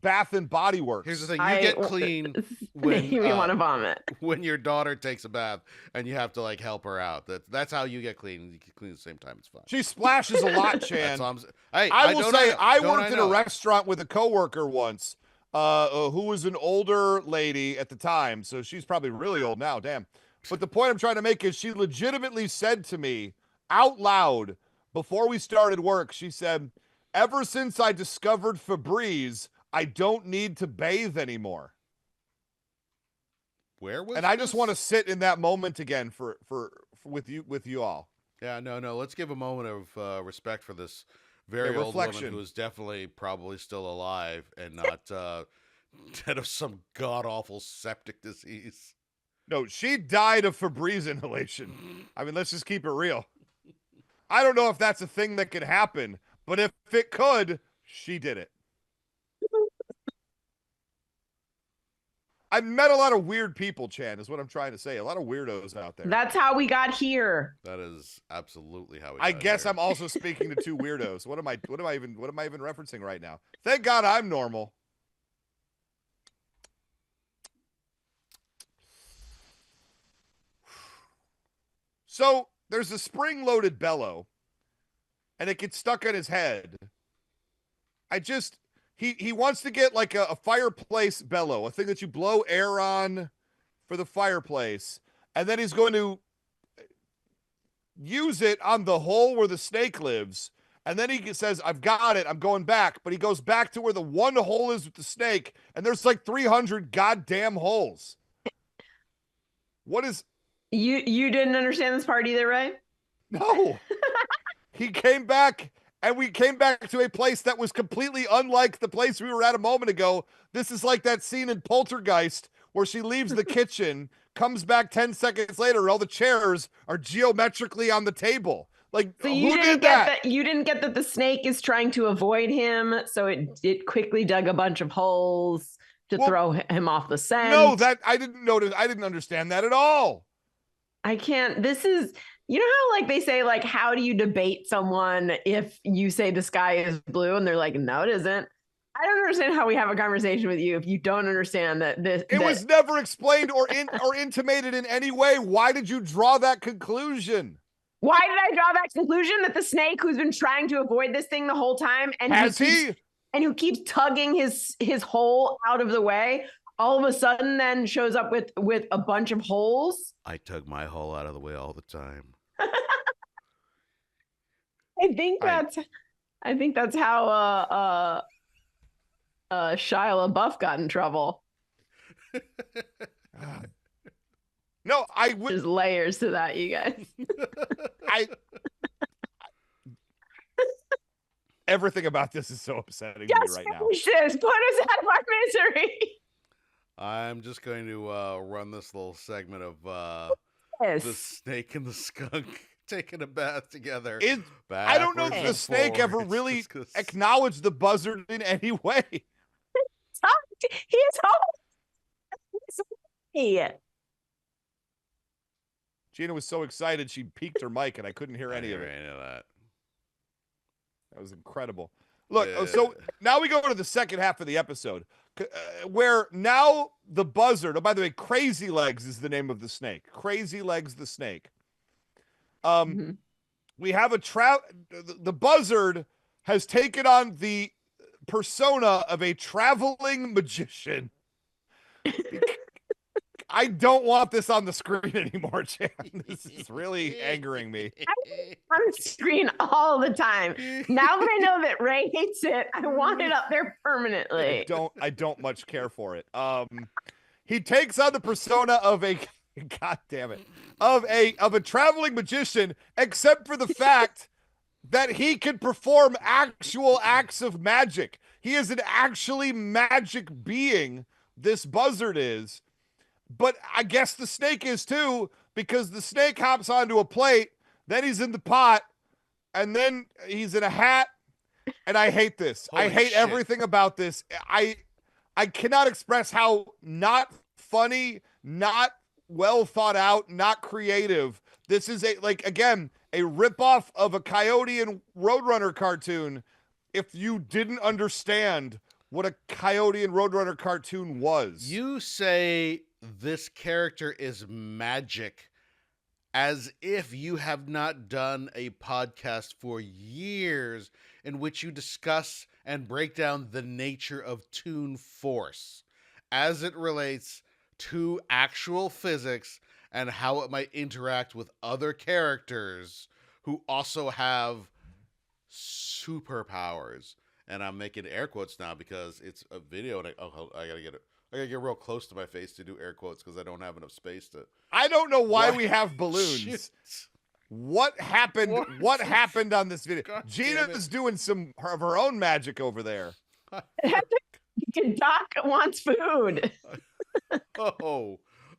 Bath and Body Works. Here's the thing: you get clean when you want to vomit. when your daughter takes a bath, and you have to like help her out. That's how you get clean. You get clean at the same time. It's fine. She splashes a lot, Chan. That's all I'm hey, I will say I don't worked in a know. restaurant with a coworker once, who was an older lady at the time, so she's probably really old now. Damn. But the point I'm trying to make is she legitimately said to me out loud before we started work, she said, "Ever since I discovered Febreze, I don't need to bathe anymore." Where was? And I just this? want to sit in that moment again for with you all. Yeah, no. Let's give a moment of respect for this very Yeah, old woman reflection. who is definitely probably still alive and not dead of some god awful septic disease. No, she died of Febreze inhalation. I mean, let's just keep it real. I don't know if that's a thing that could happen, but if it could, she did it. I've met a lot of weird people, Chan, is what I'm trying to say. A lot of weirdos out there. That's how we got here. That is absolutely how we I got guess here. I'm also speaking to two weirdos. What am I even referencing right now? Thank God I'm normal. So there's a spring-loaded bellow, and it gets stuck on his head. He wants to get like a fireplace bellow, a thing that you blow air on for the fireplace, and then he's going to use it on the hole where the snake lives. And then he says, I've got it, I'm going back. But he goes back to where the one hole is with the snake, and there's like 300 goddamn holes. What is... You didn't understand this part either, right? No. He came back, and we came back to a place that was completely unlike the place we were at a moment ago. This is like that scene in Poltergeist where she leaves the kitchen, comes back 10 seconds later, and all the chairs are geometrically on the table. Like, So who did that? You didn't get that the snake is trying to avoid him, so it quickly dug a bunch of holes to throw him off the scent. No, that I didn't notice. I didn't understand that at all. I can't. This is, you know how like they say, like, how do you debate someone if you say the sky is blue and they're like, no, it isn't. I don't understand how we have a conversation with you if you don't understand that this. It was never explained or intimated in any way. Why did you draw that conclusion? Why did I draw that conclusion that the snake who's been trying to avoid this thing the whole time and who keeps tugging his hole out of the way, all of a sudden then shows up with a bunch of holes? I tug my hole out of the way all the time. I think that's how Shia LaBeouf got in trouble. No, I would. There's layers to that, you guys. Everything about this is so upsetting to me right now. Just finish this. Put us out of our misery. I'm just going to run this little segment of the snake and the skunk taking a bath together. I don't know if the snake ever really acknowledged the buzzard in any way. He is home. Gina was so excited she peaked her mic and I couldn't hear any of it. Any of that. That was incredible. Look, so now we go to the second half of the episode where now the buzzard, oh, by the way, Crazy Legs is the name of the snake. Crazy Legs the snake. We have the buzzard has taken on the persona of a traveling magician. I don't want this on the screen anymore, Chan. This is really angering me. On the screen all the time. Now that I know that Ray hates it, I want it up there permanently. I don't much care for it. He takes on the persona of a God damn it. Of a traveling magician, except for the fact that he can perform actual acts of magic. He is an actually magic being, this buzzard is. But I guess the snake is too, because the snake hops onto a plate, then he's in the pot, and then he's in a hat, and I hate this. I hate everything about this. I cannot express how not funny, not well thought out, not creative. This is a ripoff of a Coyote and Roadrunner cartoon. If you didn't understand what a Coyote and Roadrunner cartoon was. You say this character is magic as if you have not done a podcast for years in which you discuss and break down the nature of Toon Force as it relates to actual physics and how it might interact with other characters who also have superpowers. And I'm making air quotes now because it's a video, and I gotta get it. I gotta get real close to my face to do air quotes because I don't have enough space to. I don't know why we have balloons. Shit. What happened? What happened on this video? God Gina's doing some of her own magic over there. Doc wants food.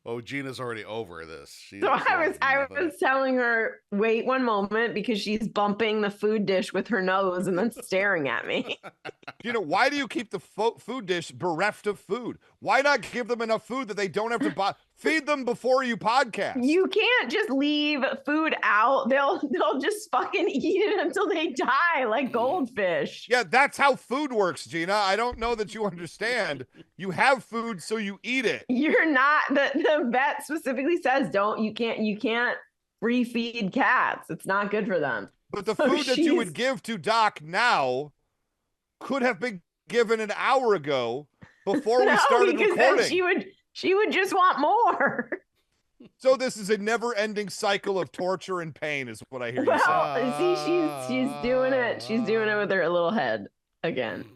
Oh, Gina's already over this. So I was telling her, wait one moment, because she's bumping the food dish with her nose and then staring at me. Why do you keep the food dish bereft of food? Why not give them enough food that they don't have to buy? Feed them before you podcast. You can't just leave food out. They'll just fucking eat it until they die like goldfish. Yeah, that's how food works, Gina. I don't know that you understand. You have food, so you eat it. You're not. The vet specifically says you can't free feed cats. It's not good for them. But the food that you would give to Doc now could have been given an hour ago before we started recording. Then she would just want more. So this is a never-ending cycle of torture and pain, is what I hear you say. See, she's doing it. She's doing it with her little head again.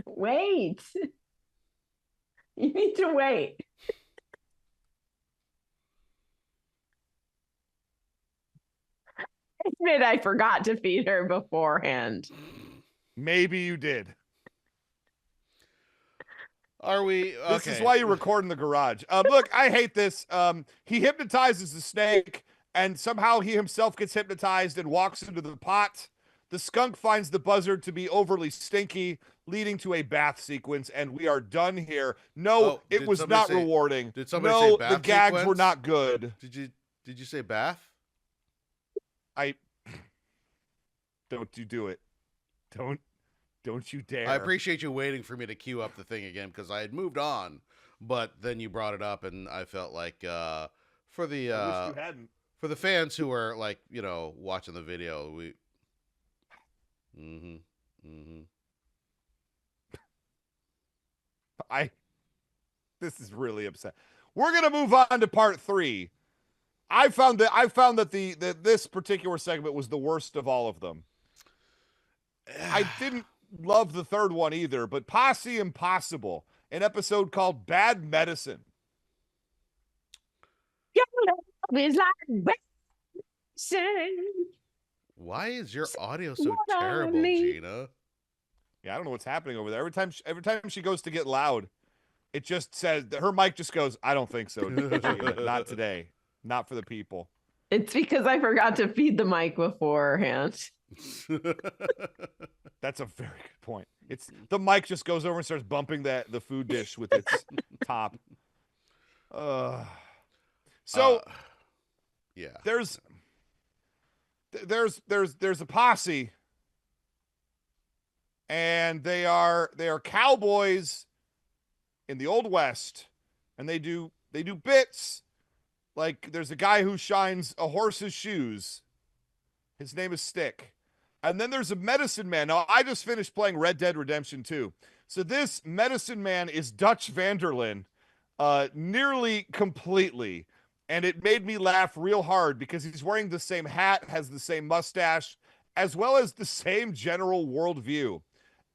Wait. You need to wait. I admit I forgot to feed her beforehand. Maybe you did. Are we? Okay. This is why you record in the garage. Look, I hate this. He hypnotizes the snake, and somehow he himself gets hypnotized and walks into the pot. The skunk finds the buzzard to be overly stinky, leading to a bath sequence, and we are done here. No, it was not rewarding. Did somebody say bath the gags sequence? were not good. Did you say bath? Don't you do it. Don't you dare. I appreciate you waiting for me to queue up the thing again because I had moved on, but then you brought it up and I felt like for the I wish you hadn't. For the fans who are like, watching the video, This is really upset. We're gonna move on to part 3. I found that this particular segment was the worst of all of them. I didn't love the third one either, but Posse Impossible, an episode called Bad Medicine. Your love is like medicine. Why is your audio so terrible, Gina? Yeah, I don't know what's happening over there. Every time she goes to get loud, it just says her mic just goes, I don't think so. Gina. Not today. Not for the people. It's because I forgot to feed the mic beforehand. That's a very good point. It's the mic just goes over and starts bumping the food dish with its top. Yeah. There's a posse, and they are cowboys in the Old West, and they do bits. Like, there's a guy who shines a horse's shoes. His name is Stick. And then there's a medicine man. Now, I just finished playing Red Dead Redemption 2. So this medicine man is Dutch Vanderlyn nearly completely. And it made me laugh real hard because he's wearing the same hat, has the same mustache, as well as the same general worldview.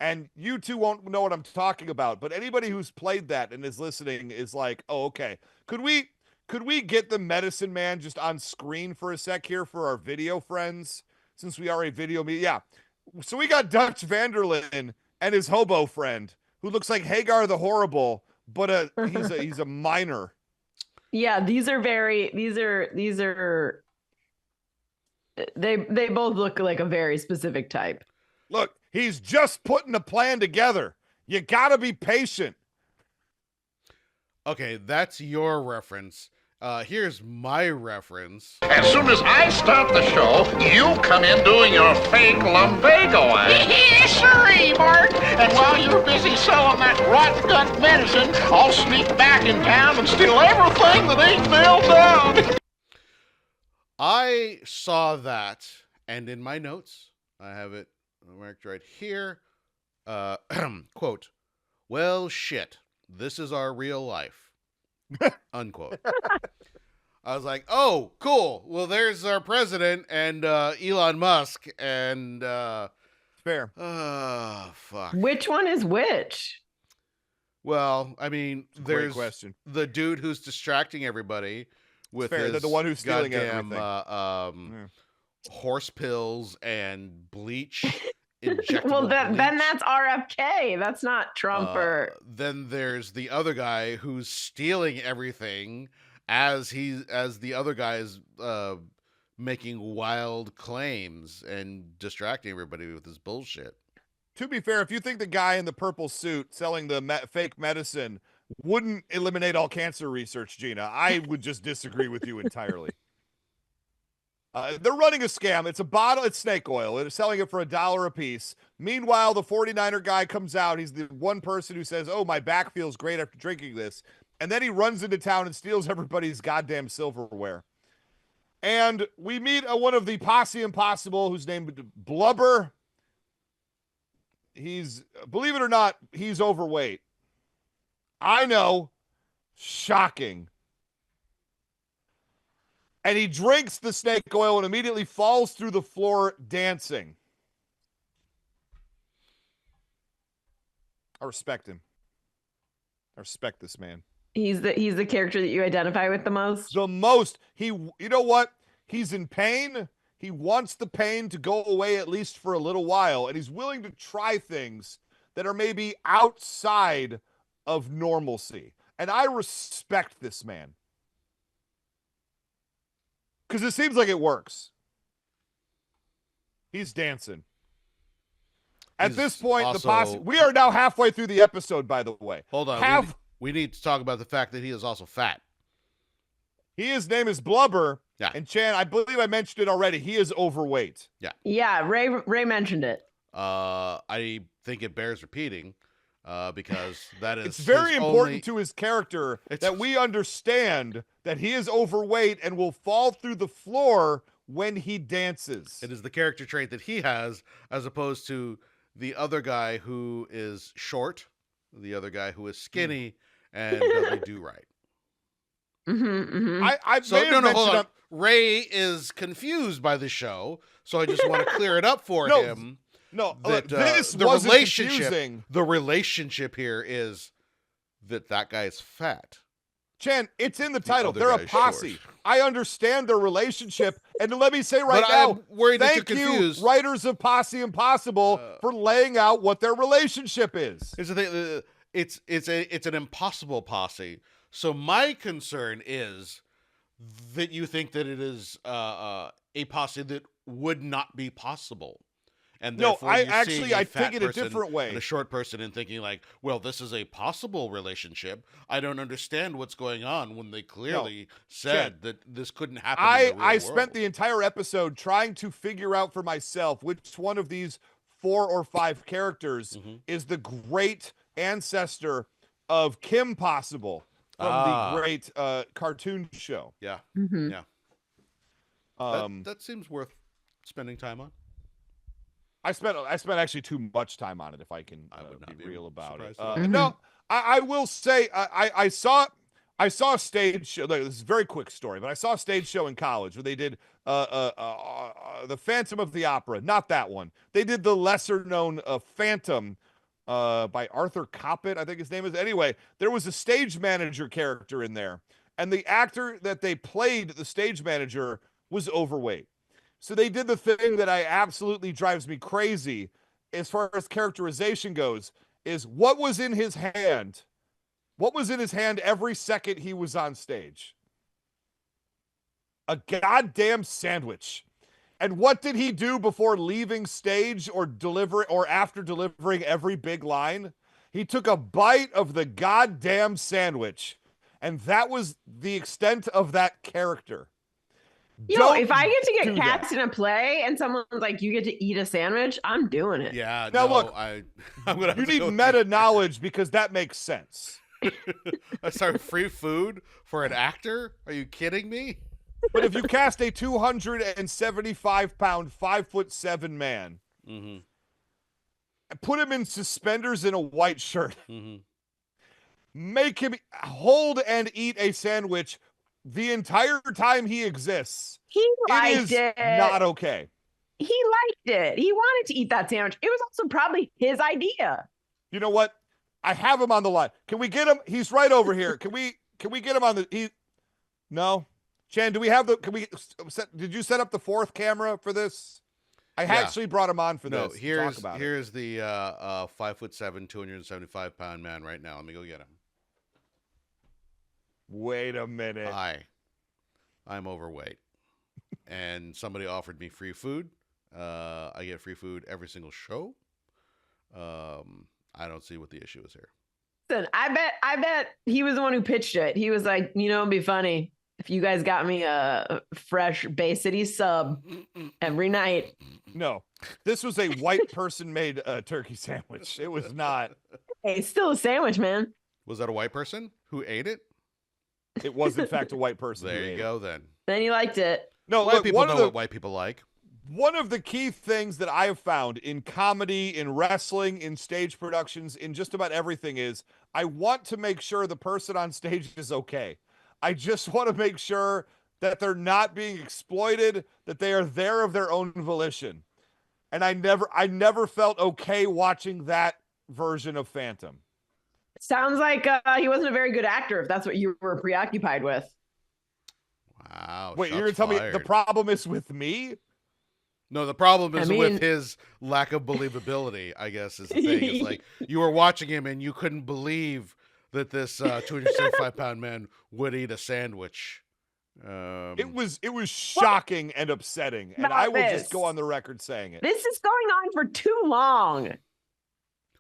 And you two won't know what I'm talking about. But anybody who's played that and is listening is like, oh, okay. Could we get the medicine man just on screen for a sec here for our video friends? Since we are a video media. Yeah. So we got Dutch Vanderlyn and his hobo friend who looks like Hagar the Horrible, but he's a minor. Yeah, they both look like a very specific type. Look, he's just putting a plan together. You gotta be patient. Okay, that's your reference. Here's my reference. As soon as I start the show, you come in doing your fake lumbago act. Sure, Bart. And while you're busy selling that rot gut medicine, I'll sneak back in town and steal everything that ain't nailed down. I saw that, and in my notes, I have it marked right here. Quote, well, shit, this is our real life. Unquote. I was like, oh, cool. Well, there's our president and Elon Musk and fair. Fuck. Which one is which? Well, I mean, there's question. The dude who's distracting everybody with his the one who's stealing goddamn everything. Horse pills and bleach. Injectable Well, then bleach. that's RFK. That's not Trump or. Then there's the other guy who's stealing everything as the other guy is making wild claims and distracting everybody with his bullshit. To be fair, if you think the guy in the purple suit selling the fake medicine wouldn't eliminate all cancer research, Gina, I would just disagree with you entirely. They're running a scam. It's a bottle. It's snake oil. They're selling it for $1 a piece. Meanwhile, the 49er guy comes out. He's the one person who says, "Oh, my back feels great after drinking this." And then he runs into town and steals everybody's goddamn silverware. And we meet one of the Posse Impossible, who's named Blubber. He's, believe it or not, he's overweight. I know. Shocking. And he drinks the snake oil and immediately falls through the floor dancing. I respect him. I respect this man. He's the character that you identify with the most. The most. You know what? He's in pain. He wants the pain to go away at least for a little while, and he's willing to try things that are maybe outside of normalcy. And I respect this man. Because it seems like it works. He's dancing. At this point, also, the Posse... We are now halfway through the episode, by the way. Hold on. We need to talk about the fact that he is also fat. His name is Blubber. Yeah. And Chan, I believe I mentioned it already. He is overweight. Yeah. Yeah, Ray mentioned it. I think it bears repeating because that is... It's very important to his character that we understand that he is overweight and will fall through the floor when he dances. It is the character trait that he has, as opposed to the other guy who is short, the other guy who is skinny, and doesn't do right. Hold on. Ray is confused by the show, so I just want to clear it up for him. No, that this the wasn't relationship. confusing. The relationship here is that guy is fat. Chan, it's in the title. other They're a guy's posse. short. I understand their relationship, and let me say right But now, I'm worried that thank you're you, confused. writers of Posse Impossible, for laying out what their relationship is. Here's the thing, it's an impossible posse. So my concern is that you think that it is a posse that would not be possible. And No, therefore I seeing a fat take it a person different way. and a short person and thinking like, well, this is a possible relationship. I don't understand what's going on when they clearly said that this couldn't happen. I spent the entire episode trying to figure out for myself which one of these 4 or 5 characters is the great ancestor of Kim Possible from the great cartoon show. Yeah. Mm-hmm. Yeah. That seems worth spending time on. I spent actually too much time on it, if I can be real about it. surprised. No, I will say I saw a stage show. This is a very quick story, but I saw a stage show in college where they did the Phantom of the Opera. Not that one. They did the lesser known Phantom by Arthur Coppett, I think his name is. Anyway, there was a stage manager character in there, and the actor that they played the stage manager was overweight. So they did the thing that absolutely drives me crazy as far as characterization goes, is what was in his hand? What was in his hand every second he was on stage? A goddamn sandwich. And what did he do before leaving stage or after delivering every big line? He took a bite of the goddamn sandwich. And that was the extent of that character. If I get to get cast in a play and someone's like, you get to eat a sandwich, I'm doing it. Yeah. Now no, look, I'm gonna. You need meta knowledge because that makes sense. Sorry, free food for an actor? Are you kidding me? But if you cast a 275-pound, 5'7" man, put him in suspenders and a white shirt, make him hold and eat a sandwich the entire time he exists, he liked it. Not okay. He liked it. He wanted to eat that sandwich. It was also probably his idea. You know what? I have him on the line. Can we get him? He's right over here. Can we get him on the? No. Chan, do we have the? Did you set up the 4th camera for this? I actually brought him on for this. No, here's the 5'7", 275-pound man right now. Let me go get him. Wait a minute. I'm overweight, and somebody offered me free food. I get free food every single show. I don't see what the issue is here. Listen, I bet he was the one who pitched it. He was like, it'd be funny if you guys got me a fresh Bay City sub every night. No, this was a white person made turkey sandwich. It was not. Hey, it's still a sandwich, man. Was that a white person who ate it? It was, in fact, a white person. There you go, then. Then he liked it. No, White look, people know what white people like. One of the key things that I have found in comedy, in wrestling, in stage productions, in just about everything is I want to make sure the person on stage is okay. I just want to make sure that they're not being exploited, that they are there of their own volition. And I never felt okay watching that version of Phantom. Sounds like he wasn't a very good actor if that's what you were preoccupied with. Wow. Wait, you're going to tell me the problem is with me? No, the problem is with his lack of believability, I guess, is the thing. It's like you were watching him and you couldn't believe that this 275-pound man would eat a sandwich. It was shocking and upsetting, and I will just go on the record saying it. This is going on for too long.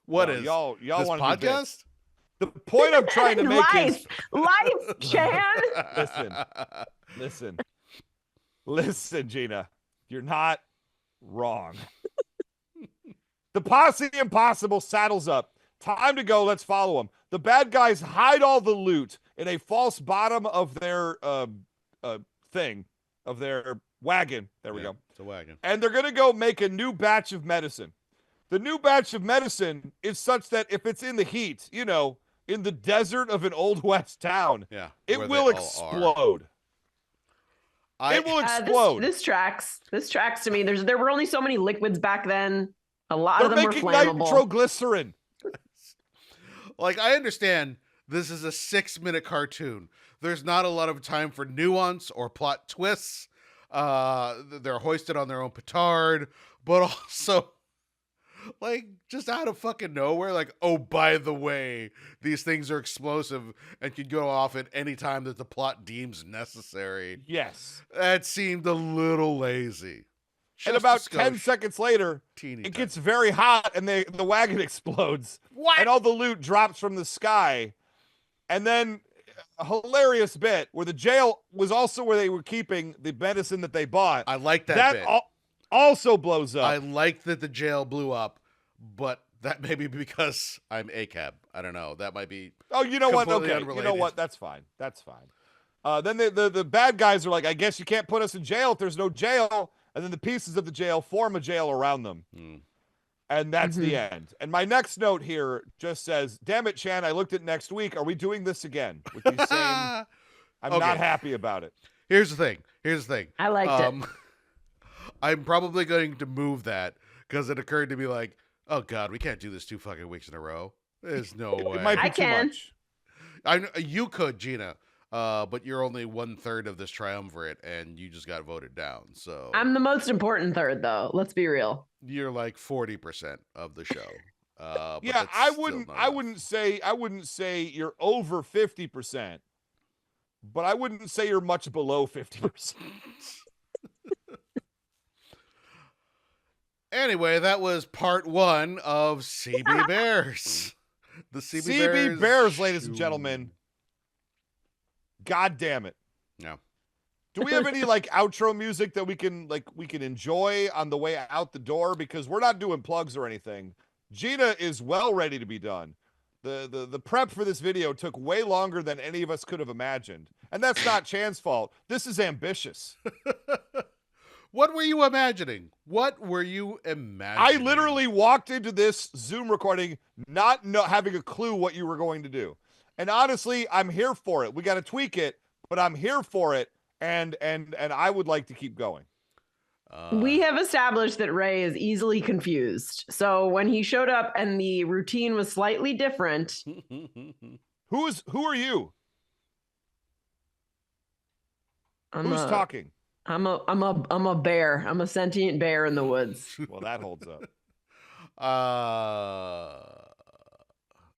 What is y'all this want podcast? The point I'm trying to make is life, Chan. Listen, Gina, you're not wrong. The Posse Impossible saddles up. Time to go. Let's follow them. The bad guys hide all the loot in a false bottom of their thing, of their wagon. There we go. It's a wagon. And they're going to go make a new batch of medicine. The new batch of medicine is such that if it's in the heat, in the desert of an Old West town, it will explode. It will explode. This tracks. This tracks to me. There were only so many liquids back then. A lot of them were flammable. They're making nitroglycerin. Like, I understand this is a 6-minute cartoon. There's not a lot of time for nuance or plot twists. They're hoisted on their own petard, but also, like, just out of fucking nowhere, like, oh, by the way, these things are explosive and can go off at any time that the plot deems necessary. Yes. That seemed a little lazy. And about 10 seconds later, it gets very hot and the wagon explodes. What? And all the loot drops from the sky. And then a hilarious bit where the jail was also where they were keeping the medicine that they bought. I like that bit. Also blows up. I like that the jail blew up, but that may be because I'm ACAB. I don't know. That might be. Oh, you know what? Okay. Unrelated. You know what? That's fine. That's fine. Then the bad guys are like, I guess you can't put us in jail if there's no jail. And then the pieces of the jail form a jail around them. And that's the end. And my next note here just says, damn it, Chan, I looked at next week. Are we doing this again? With these same... I'm not happy about it. Here's the thing. I liked it. I'm probably going to move that because it occurred to me like, oh, God, we can't do this 2 fucking weeks in a row. There's no way. It might be too much. You could, Gina. But you're only 1/3 of this triumvirate, and you just got voted down. So I'm the most important third, though. Let's be real. You're like 40% of the show. Yeah, I wouldn't say you're over 50%, but I wouldn't say you're much below 50%. Anyway, that was part 1 of CB Bears. The CB Bears, ladies and gentlemen. God damn it. Yeah. Do we have any outro music that we can enjoy on the way out the door? Because we're not doing plugs or anything. Gina is well ready to be done. The prep for this video took way longer than any of us could have imagined. And that's not Chan's fault. This is ambitious. What were you imagining? I literally walked into this Zoom recording not having a clue what you were going to do. And honestly, I'm here for it. We got to tweak it, but I'm here for it. And I would like to keep going. We have established that Ray is easily confused. So when he showed up and the routine was slightly different. Who are you? Who's talking? I'm a bear. I'm a sentient bear in the woods. Well, that holds up.